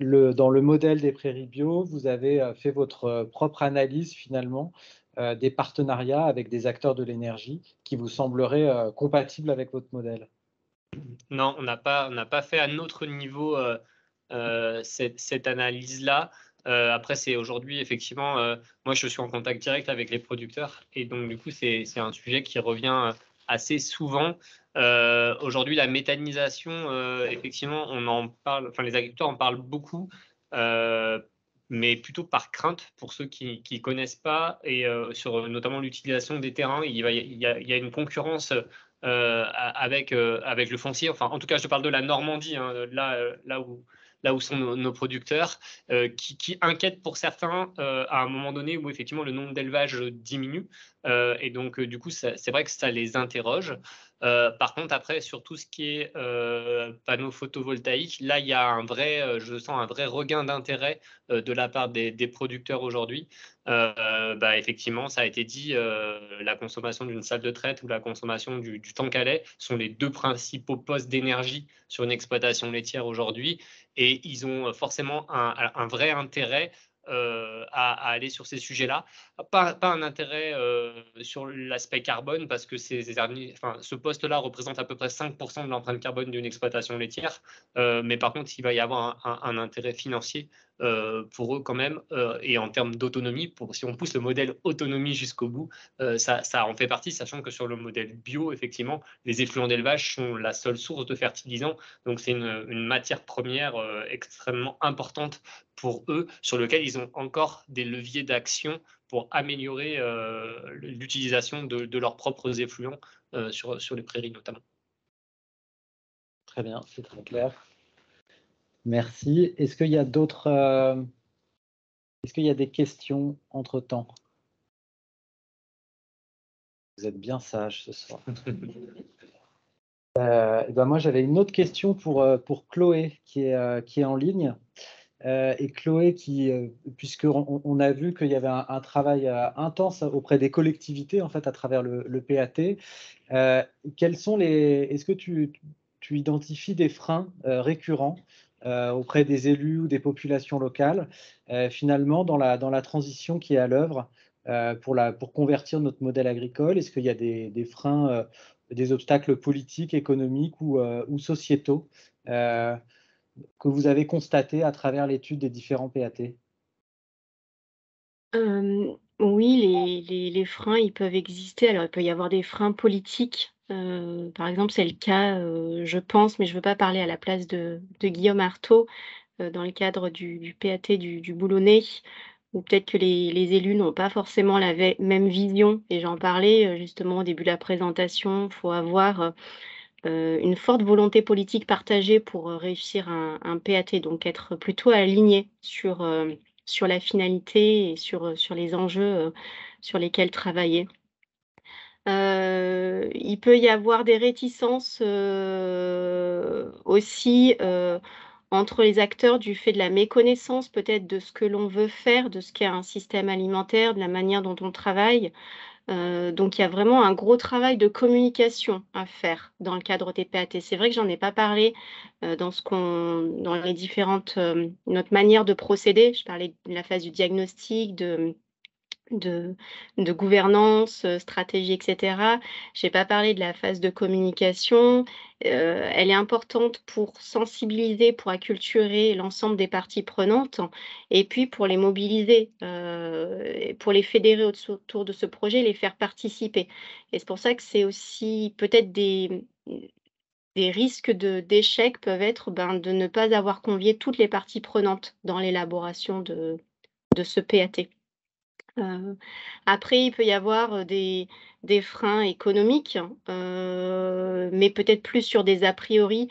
dans le modèle des prairies bio, vous avez fait votre propre analyse finalement des partenariats avec des acteurs de l'énergie qui vous sembleraient compatibles avec votre modèle? Non, on n'a pas fait à notre niveau cette analyse-là. Après, c'est aujourd'hui, effectivement, moi, je suis en contact direct avec les producteurs et donc, du coup, c'est un sujet qui revient assez souvent. Aujourd'hui, la méthanisation, effectivement, on en parle, enfin, les agriculteurs en parlent beaucoup, mais plutôt par crainte pour ceux qui ne connaissent pas et sur notamment l'utilisation des terrains. Il y a une concurrence avec le foncier. Enfin, en tout cas, je parle de la Normandie, hein, là où sont nos producteurs, qui inquiètent pour certains à un moment donné où effectivement le nombre d'élevages diminue. Et donc, du coup, c'est vrai que ça les interroge. Par contre, après, sur tout ce qui est panneaux photovoltaïques, là, il y a je sens un vrai regain d'intérêt de la part des producteurs aujourd'hui. Effectivement, ça a été dit, la consommation d'une salle de traite ou la consommation du tank à lait sont les deux principaux postes d'énergie sur une exploitation laitière aujourd'hui. Et ils ont forcément un vrai intérêt à aller sur ces sujets-là. Pas un intérêt sur l'aspect carbone, parce que ce poste-là représente à peu près 5% de l'empreinte carbone d'une exploitation laitière. Mais par contre, il va y avoir un intérêt financier pour eux quand même, et en termes d'autonomie, si on pousse le modèle autonomie jusqu'au bout, ça en fait partie, sachant que sur le modèle bio, effectivement, les effluents d'élevage sont la seule source de fertilisants, donc c'est une matière première extrêmement importante pour eux, sur lequel ils ont encore des leviers d'action pour améliorer l'utilisation de leurs propres effluents sur les prairies notamment. Très bien, c'est très clair. Merci. Est-ce qu'il y a est-ce qu'il y a des questions entre-temps? Vous êtes bien sage ce soir. Moi, j'avais une autre question pour Chloé qui est en ligne. Et Chloé, puisqu'on a vu qu'il y avait un travail intense auprès des collectivités en fait à travers le PAT, est-ce que tu identifies des freins récurrents auprès des élus ou des populations locales, finalement dans la transition qui est à l'œuvre pour convertir notre modèle agricole? Est-ce qu'il y a des freins, des obstacles politiques, économiques ou sociétaux que vous avez constatés à travers l'étude des différents PAT? Oui, les freins, ils peuvent exister. Alors, il peut y avoir des freins politiques. Par exemple, c'est le cas, je pense, mais je ne veux pas parler à la place de Guillaume Artaud, dans le cadre du PAT du Boulonnais, où peut-être que les élus n'ont pas forcément la même vision. Et j'en parlais justement au début de la présentation. Il faut avoir une forte volonté politique partagée pour réussir un PAT, donc être plutôt aligné sur la finalité et sur les enjeux sur lesquels travailler. Il peut y avoir des réticences aussi entre les acteurs du fait de la méconnaissance peut-être de ce que l'on veut faire, de ce qu'est un système alimentaire, de la manière dont on travaille. Donc il y a vraiment un gros travail de communication à faire dans le cadre des PAT. C'est vrai que j'en ai pas parlé dans les différentes notre manière de procéder. Je parlais de la phase du diagnostic, de gouvernance, stratégie, et cetera. J'ai pas parlé de la phase de communication. Elle est importante pour sensibiliser, pour acculturer l'ensemble des parties prenantes et puis pour les mobiliser, et pour les fédérer autour de ce projet, les faire participer. Et c'est pour ça que c'est aussi peut-être des risques d'échec peuvent être, de ne pas avoir convié toutes les parties prenantes dans l'élaboration de ce PAT. Après, il peut y avoir, des freins économiques, mais peut-être plus sur des a priori,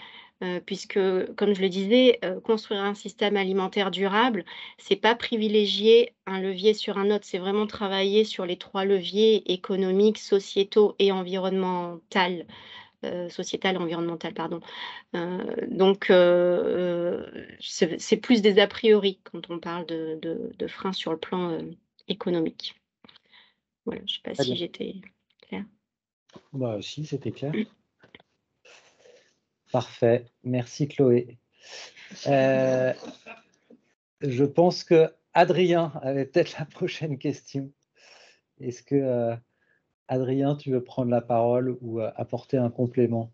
puisque, comme je le disais, construire un système alimentaire durable, c'est pas privilégier un levier sur un autre, c'est vraiment travailler sur les 3 leviers économiques, sociétaux et sociétal, environnemental, pardon. Donc, c'est plus des a priori quand on parle de freins sur le plan économique. Voilà, je ne sais pas Très si bien. j'étais claire. Si, c'était clair. Parfait. Merci Chloé. Je pense que Adrien avait peut-être la prochaine question. Est-ce que, Adrien, tu veux prendre la parole ou apporter un complément?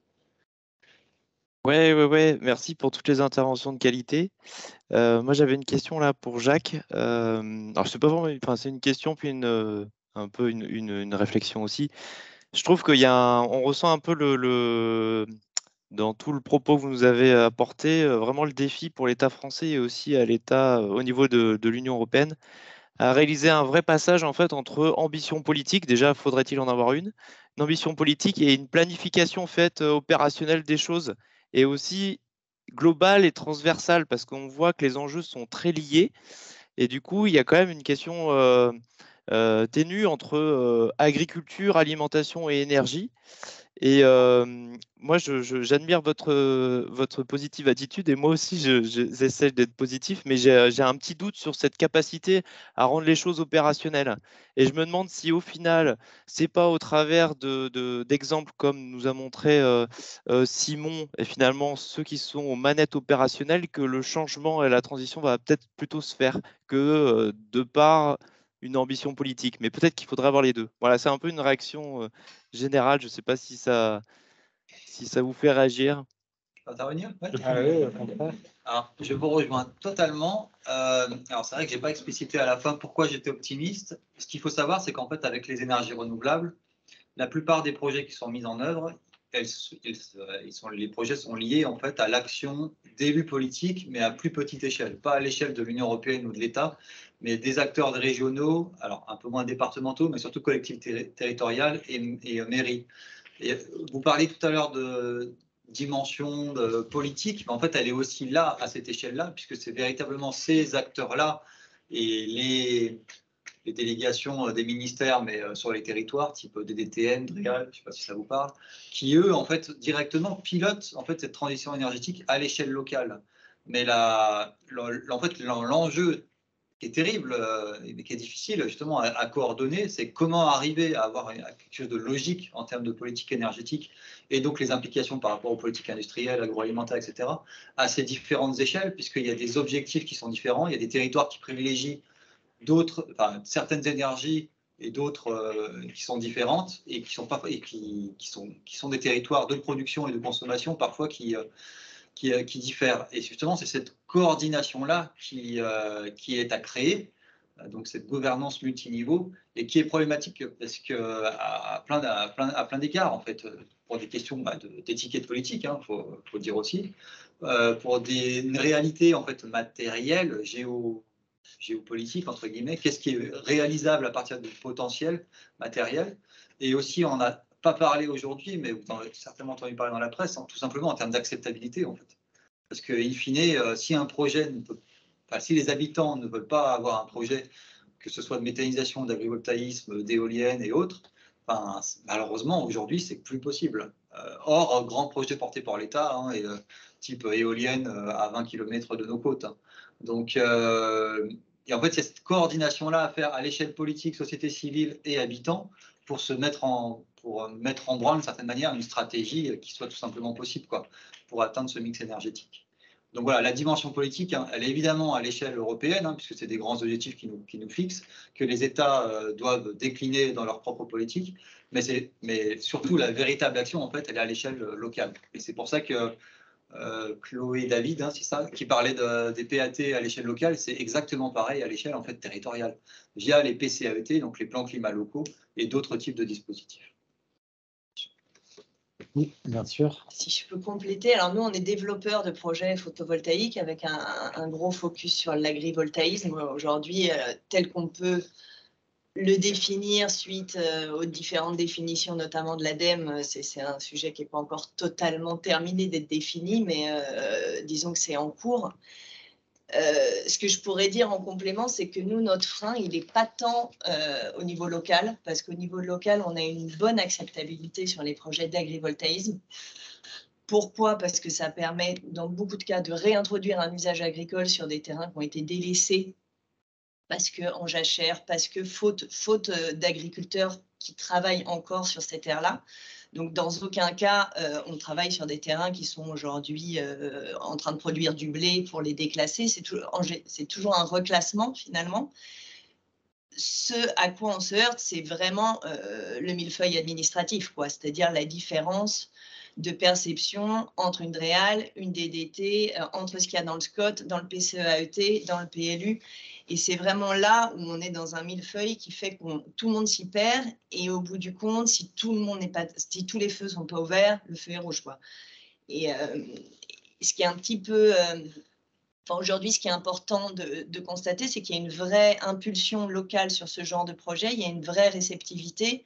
Ouais, merci pour toutes les interventions de qualité. Moi, j'avais une question là pour Jacques. Alors, c'est pas vraiment, enfin, c'est une question puis un peu une réflexion aussi. Je trouve on ressent un peu dans tout le propos que vous nous avez apporté, vraiment le défi pour l'État français et aussi à l'État au niveau de l'Union européenne, à réaliser un vrai passage en fait entre ambition politique, déjà faudrait-il en avoir une ambition politique et une planification faite opérationnelle des choses, et aussi globale et transversale, parce qu'on voit que les enjeux sont très liés, et du coup il y a quand même une question ténue entre agriculture, alimentation et énergie. Et moi, j'admire votre positive attitude, et moi aussi, j'essaie d'être positif, mais j'ai un petit doute sur cette capacité à rendre les choses opérationnelles. Et je me demande si au final, c'est pas au travers d'exemples comme nous a montré Simon, et finalement ceux qui sont aux manettes opérationnelles, que le changement et la transition va peut-être plutôt se faire que de par une ambition politique. Mais peut-être qu'il faudrait avoir les deux. Voilà, c'est un peu une réaction général, je ne sais pas si ça vous fait réagir. Je peux intervenir? Ouais. Ah oui, au contraire. Alors, je vous rejoins totalement. Alors, c'est vrai que je n'ai pas explicité à la fin pourquoi j'étais optimiste. Ce qu'il faut savoir, c'est qu'en fait, avec les énergies renouvelables, la plupart des projets qui sont mis en œuvre, les projets sont liés en fait à l'action d'élus politiques, mais à plus petite échelle, pas à l'échelle de l'Union européenne ou de l'État, mais des acteurs régionaux, alors un peu moins départementaux, mais surtout collectivités territoriales et mairies. Et vous parliez tout à l'heure de dimension politique, mais en fait, elle est aussi là, à cette échelle-là, puisque c'est véritablement ces acteurs-là et les délégations des ministères, mais sur les territoires, type DDTN, DREAL, je ne sais pas si ça vous parle, qui, eux, en fait, directement pilotent en fait, cette transition énergétique à l'échelle locale. Mais en fait, l'enjeu qui est terrible, mais qui est difficile justement à coordonner, c'est comment arriver à avoir quelque chose de logique en termes de politique énergétique et donc les implications par rapport aux politiques industrielles, agroalimentaires, etc., à ces différentes échelles, puisqu'il y a des objectifs qui sont différents, il y a des territoires qui privilégient certaines énergies et d'autres qui sont différentes et qui sont des territoires de production et de consommation parfois qui diffèrent. Et justement, c'est cette coordination-là qui est à créer, donc cette gouvernance multiniveau, et qui est problématique parce que à plein d'égards, en fait, pour des questions d'étiquette politique, il faut dire aussi, pour une réalité en fait matérielle, géopolitique, entre guillemets, qu'est-ce qui est réalisable à partir du potentiel matériel. Et aussi, on n'a pas parlé aujourd'hui, mais vous en avez certainement entendu parler dans la presse, tout simplement en termes d'acceptabilité, en fait. Parce que, in fine, si un projet si les habitants ne veulent pas avoir un projet, que ce soit de méthanisation, d'agrivoltaïsme, d'éoliennes et autres, malheureusement, aujourd'hui, c'est plus possible. Or, grand projet porté par l'État, type éolienne à 20 km de nos côtes. Donc, et en fait, il y a cette coordination-là à faire à l'échelle politique, société civile et habitants pour mettre en branle, d'une certaine manière, une stratégie qui soit tout simplement possible pour atteindre ce mix énergétique. Donc voilà, la dimension politique, elle est évidemment à l'échelle européenne, puisque c'est des grands objectifs qui nous fixent, que les États doivent décliner dans leur propre politique, mais surtout la véritable action, en fait, elle est à l'échelle locale. Et c'est pour ça que Chloé David, c'est ça, qui parlait des PAT à l'échelle locale, c'est exactement pareil à l'échelle en fait territoriale, via les PCAET, donc les plans climat locaux, et d'autres types de dispositifs. Oui, bien sûr. Si je peux compléter, alors nous, on est développeurs de projets photovoltaïques avec un gros focus sur l'agrivoltaïsme aujourd'hui, tel qu'on peut le définir suite aux différentes définitions, notamment de l'ADEME. C'est un sujet qui n'est pas encore totalement terminé d'être défini, mais disons que c'est en cours. Ce que je pourrais dire en complément, c'est que nous, notre frein, il n'est pas tant au niveau local, parce qu'au niveau local, on a une bonne acceptabilité sur les projets d'agrivoltaïsme. Pourquoi? Parce que ça permet, dans beaucoup de cas, de réintroduire un usage agricole sur des terrains qui ont été délaissés, parce qu'en jachère, parce que faute d'agriculteurs qui travaillent encore sur ces terres-là. Donc, dans aucun cas, on travaille sur des terrains qui sont aujourd'hui en train de produire du blé pour les déclasser. C'est toujours un reclassement, finalement. ce à quoi on se heurte, c'est vraiment le millefeuille administratif, quoi. C'est-à-dire la différence de perception entre une DREAL, une DDT, entre ce qu'il y a dans le SCOT, dans le PCE-AET, dans le PLU. Et c'est vraiment là où on est dans un millefeuille qui fait que tout le monde s'y perd. Et au bout du compte, si tous les feux sont pas ouverts, le feu est rouge, quoi. Et ce qui est un petit peu... aujourd'hui, ce qui est important de constater, c'est qu'il y a une vraie impulsion locale sur ce genre de projet, il y a une vraie réceptivité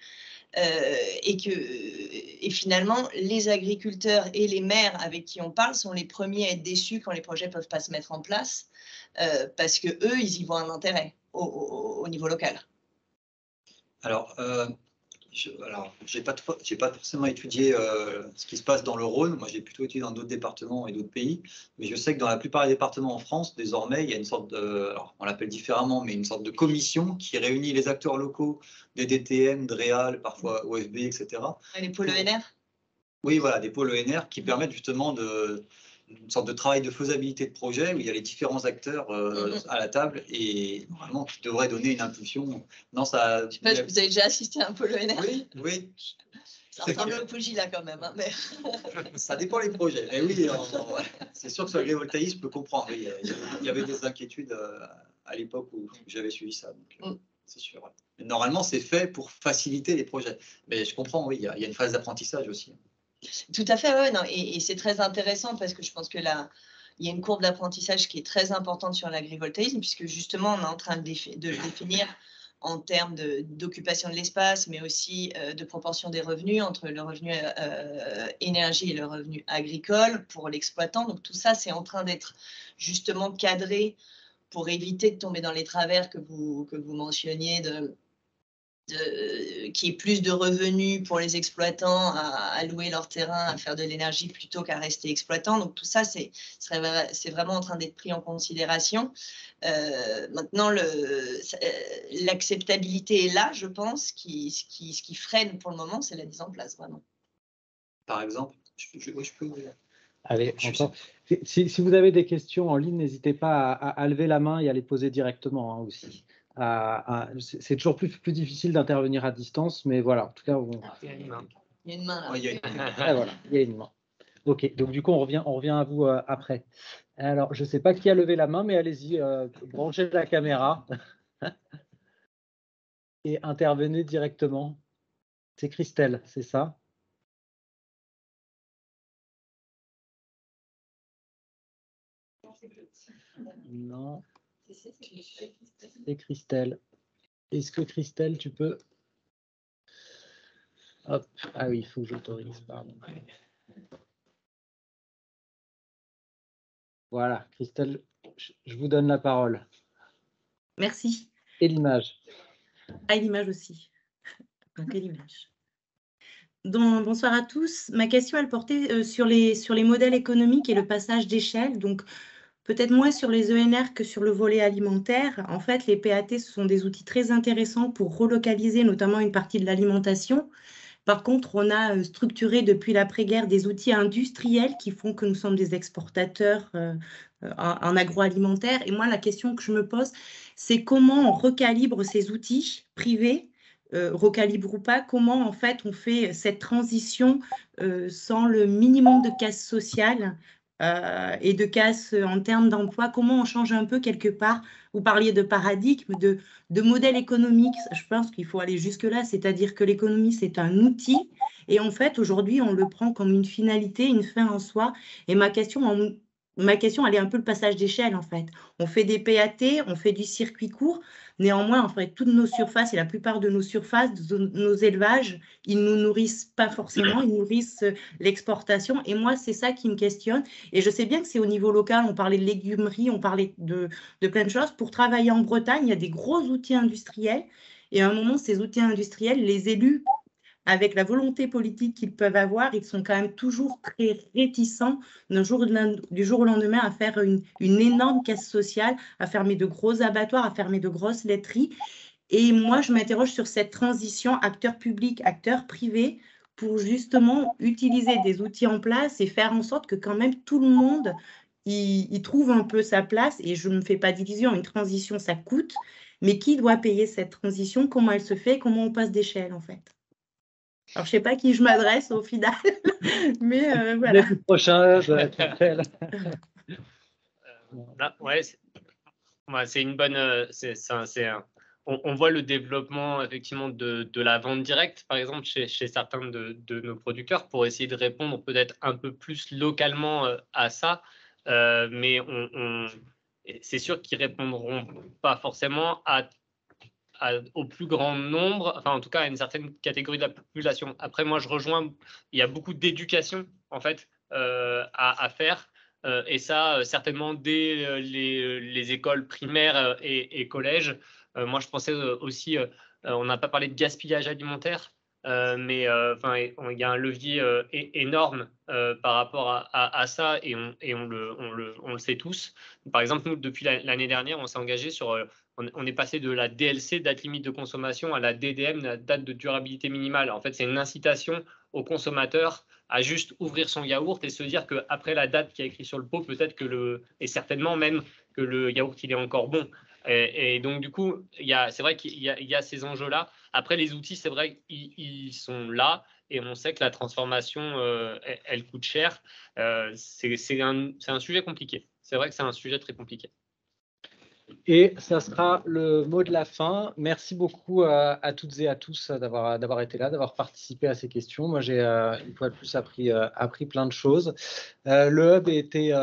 et finalement, les agriculteurs et les maires avec qui on parle sont les premiers à être déçus quand les projets ne peuvent pas se mettre en place parce qu'eux, ils y voient un intérêt au niveau local. Alors, je n'ai pas forcément étudié ce qui se passe dans le Rhône. Moi, j'ai plutôt étudié dans d'autres départements et d'autres pays. Mais je sais que dans la plupart des départements en France, désormais, il y a une sorte de, alors on l'appelle différemment, mais une sorte de commission qui réunit les acteurs locaux, des DTM, DREAL, parfois OFB, etc. Les pôles ENR. Oui, voilà, des pôles ENR qui permettent justement une sorte de travail de faisabilité de projet où il y a les différents acteurs à la table et normalement qui devrait donner une impulsion. Non, ça. Je sais pas, vous avez déjà assisté à un pôle ENR? Oui, oui. Ça ressemble au Pogila quand même. Hein, mais... Ça dépend les projets. Mais oui, c'est sûr que sur l'agrivoltaïsme, je peux comprendre. Oui, il y avait des inquiétudes à l'époque où j'avais suivi ça. Donc, c'est sûr. Mais normalement, c'est fait pour faciliter les projets. Mais je comprends, oui, il y a une phase d'apprentissage aussi. Tout à fait, ouais, non, et c'est très intéressant parce que je pense que là, il y a une courbe d'apprentissage qui est très importante sur l'agrivoltaïsme puisque justement, on est en train de le définir en termes d'occupation de l'espace, mais aussi de proportion des revenus entre le revenu énergie et le revenu agricole pour l'exploitant. Donc tout ça, c'est en train d'être justement cadré pour éviter de tomber dans les travers que vous mentionniez qui est plus de revenus pour les exploitants à louer leur terrain, à faire de l'énergie plutôt qu'à rester exploitant. Donc tout ça, c'est vraiment en train d'être pris en considération. Maintenant, l'acceptabilité est là, je pense. Ce qui freine pour le moment, c'est la mise en place, vraiment. Par exemple, je peux... Allez, si vous avez des questions en ligne, n'hésitez pas à lever la main et à les poser directement aussi. C'est toujours plus difficile d'intervenir à distance, mais voilà, en tout cas, il y a une main. Il y a une main là. Ouais, il y a une main. Voilà, il y a une main. Ok, donc du coup, on revient à vous après. Alors, je ne sais pas qui a levé la main, mais allez-y, branchez la caméra et intervenez directement. C'est Christelle, c'est ça? Non. C'est Christelle. Est-ce que Christelle, tu peux... Hop. Ah oui, il faut que j'autorise, pardon. Voilà, Christelle, je vous donne la parole. Merci. Et l'image. Ah, l'image aussi. Quelle image. Bonsoir à tous. Ma question, elle portait sur les modèles économiques et le passage d'échelle. Donc, peut-être moins sur les ENR que sur le volet alimentaire. En fait, les PAT, ce sont des outils très intéressants pour relocaliser notamment une partie de l'alimentation. Par contre, on a structuré depuis l'après-guerre des outils industriels qui font que nous sommes des exportateurs en agroalimentaire. Et moi, la question que je me pose, c'est comment on recalibre ces outils privés, recalibre ou pas, comment en fait on fait cette transition sans le minimum de casse sociale et de casse en termes d'emploi, comment on change un peu quelque part. Vous parliez de paradigme, de modèle économique, je pense qu'il faut aller jusque-là, c'est-à-dire que l'économie, c'est un outil, et en fait, aujourd'hui, on le prend comme une finalité, une fin en soi, et ma question, elle est un peu le passage d'échelle, en fait. On fait des PAT, on fait du circuit court, néanmoins, en fait, toutes nos surfaces et la plupart de nos surfaces, de nos élevages, ils ne nous nourrissent pas forcément, ils nourrissent l'exportation, et moi, c'est ça qui me questionne, et je sais bien que c'est au niveau local, on parlait de légumerie, on parlait de plein de choses. Pour travailler en Bretagne, il y a des gros outils industriels, et à un moment, ces outils industriels, les élus, avec la volonté politique qu'ils peuvent avoir, ils sont quand même toujours très réticents du jour au lendemain à faire une énorme casse sociale, à fermer de gros abattoirs, à fermer de grosses laiteries. Et moi, je m'interroge sur cette transition acteur public, acteur privé, pour justement utiliser des outils en place et faire en sorte que quand même tout le monde il trouve un peu sa place. Et je ne me fais pas d'illusion, une transition, ça coûte. Mais qui doit payer cette transition? Comment elle se fait? Comment on passe d'échelle, en fait? Alors, je ne sais pas à qui je m'adresse au final, mais voilà. Le prochain doit être tel. Ouais, c'est une bonne. On voit le développement effectivement de la vente directe, par exemple, chez certains de nos producteurs, pour essayer de répondre peut-être un peu plus localement à ça. Mais c'est sûr qu'ils répondront pas forcément au plus grand nombre, enfin en tout cas à une certaine catégorie de la population. Après, moi, je rejoins, il y a beaucoup d'éducation en fait à faire. Et ça, certainement dès les écoles primaires et collèges. Moi, je pensais aussi, on n'a pas parlé de gaspillage alimentaire, mais il y a un levier énorme par rapport à ça, et on le sait tous. Par exemple, nous, depuis l'année dernière, on s'est engagé sur, on est passé de la DLC, date limite de consommation, à la DDM, la date de durabilité minimale. En fait, c'est une incitation au consommateur à juste ouvrir son yaourt et se dire qu'après la date qui est écrite sur le pot, peut-être et certainement même que le yaourt, il est encore bon. Et donc, du coup, c'est vrai qu'il y a ces enjeux-là. Après, les outils, c'est vrai qu'ils sont là, et on sait que la transformation, elle coûte cher. C'est un sujet compliqué. C'est vrai que c'est un sujet très compliqué. Et ça sera le mot de la fin. Merci beaucoup à toutes et à tous d'avoir été là, d'avoir participé à ces questions. Moi, j'ai une fois de plus appris plein de choses. Le hub a été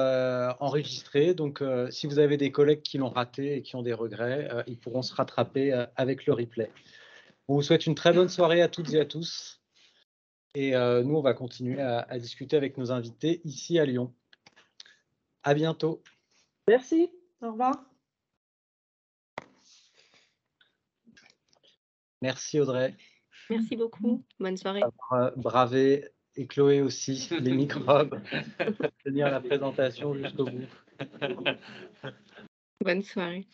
enregistré, donc si vous avez des collègues qui l'ont raté et qui ont des regrets, ils pourront se rattraper avec le replay. On vous souhaite une très bonne soirée à toutes et à tous. Et nous, on va continuer à discuter avec nos invités ici à Lyon. À bientôt. Merci. Au revoir. Merci Audrey. Merci beaucoup. Bonne soirée. D'avoir bravé, et Chloé aussi, les microbes, tenir la présentation jusqu'au bout. Bonne soirée.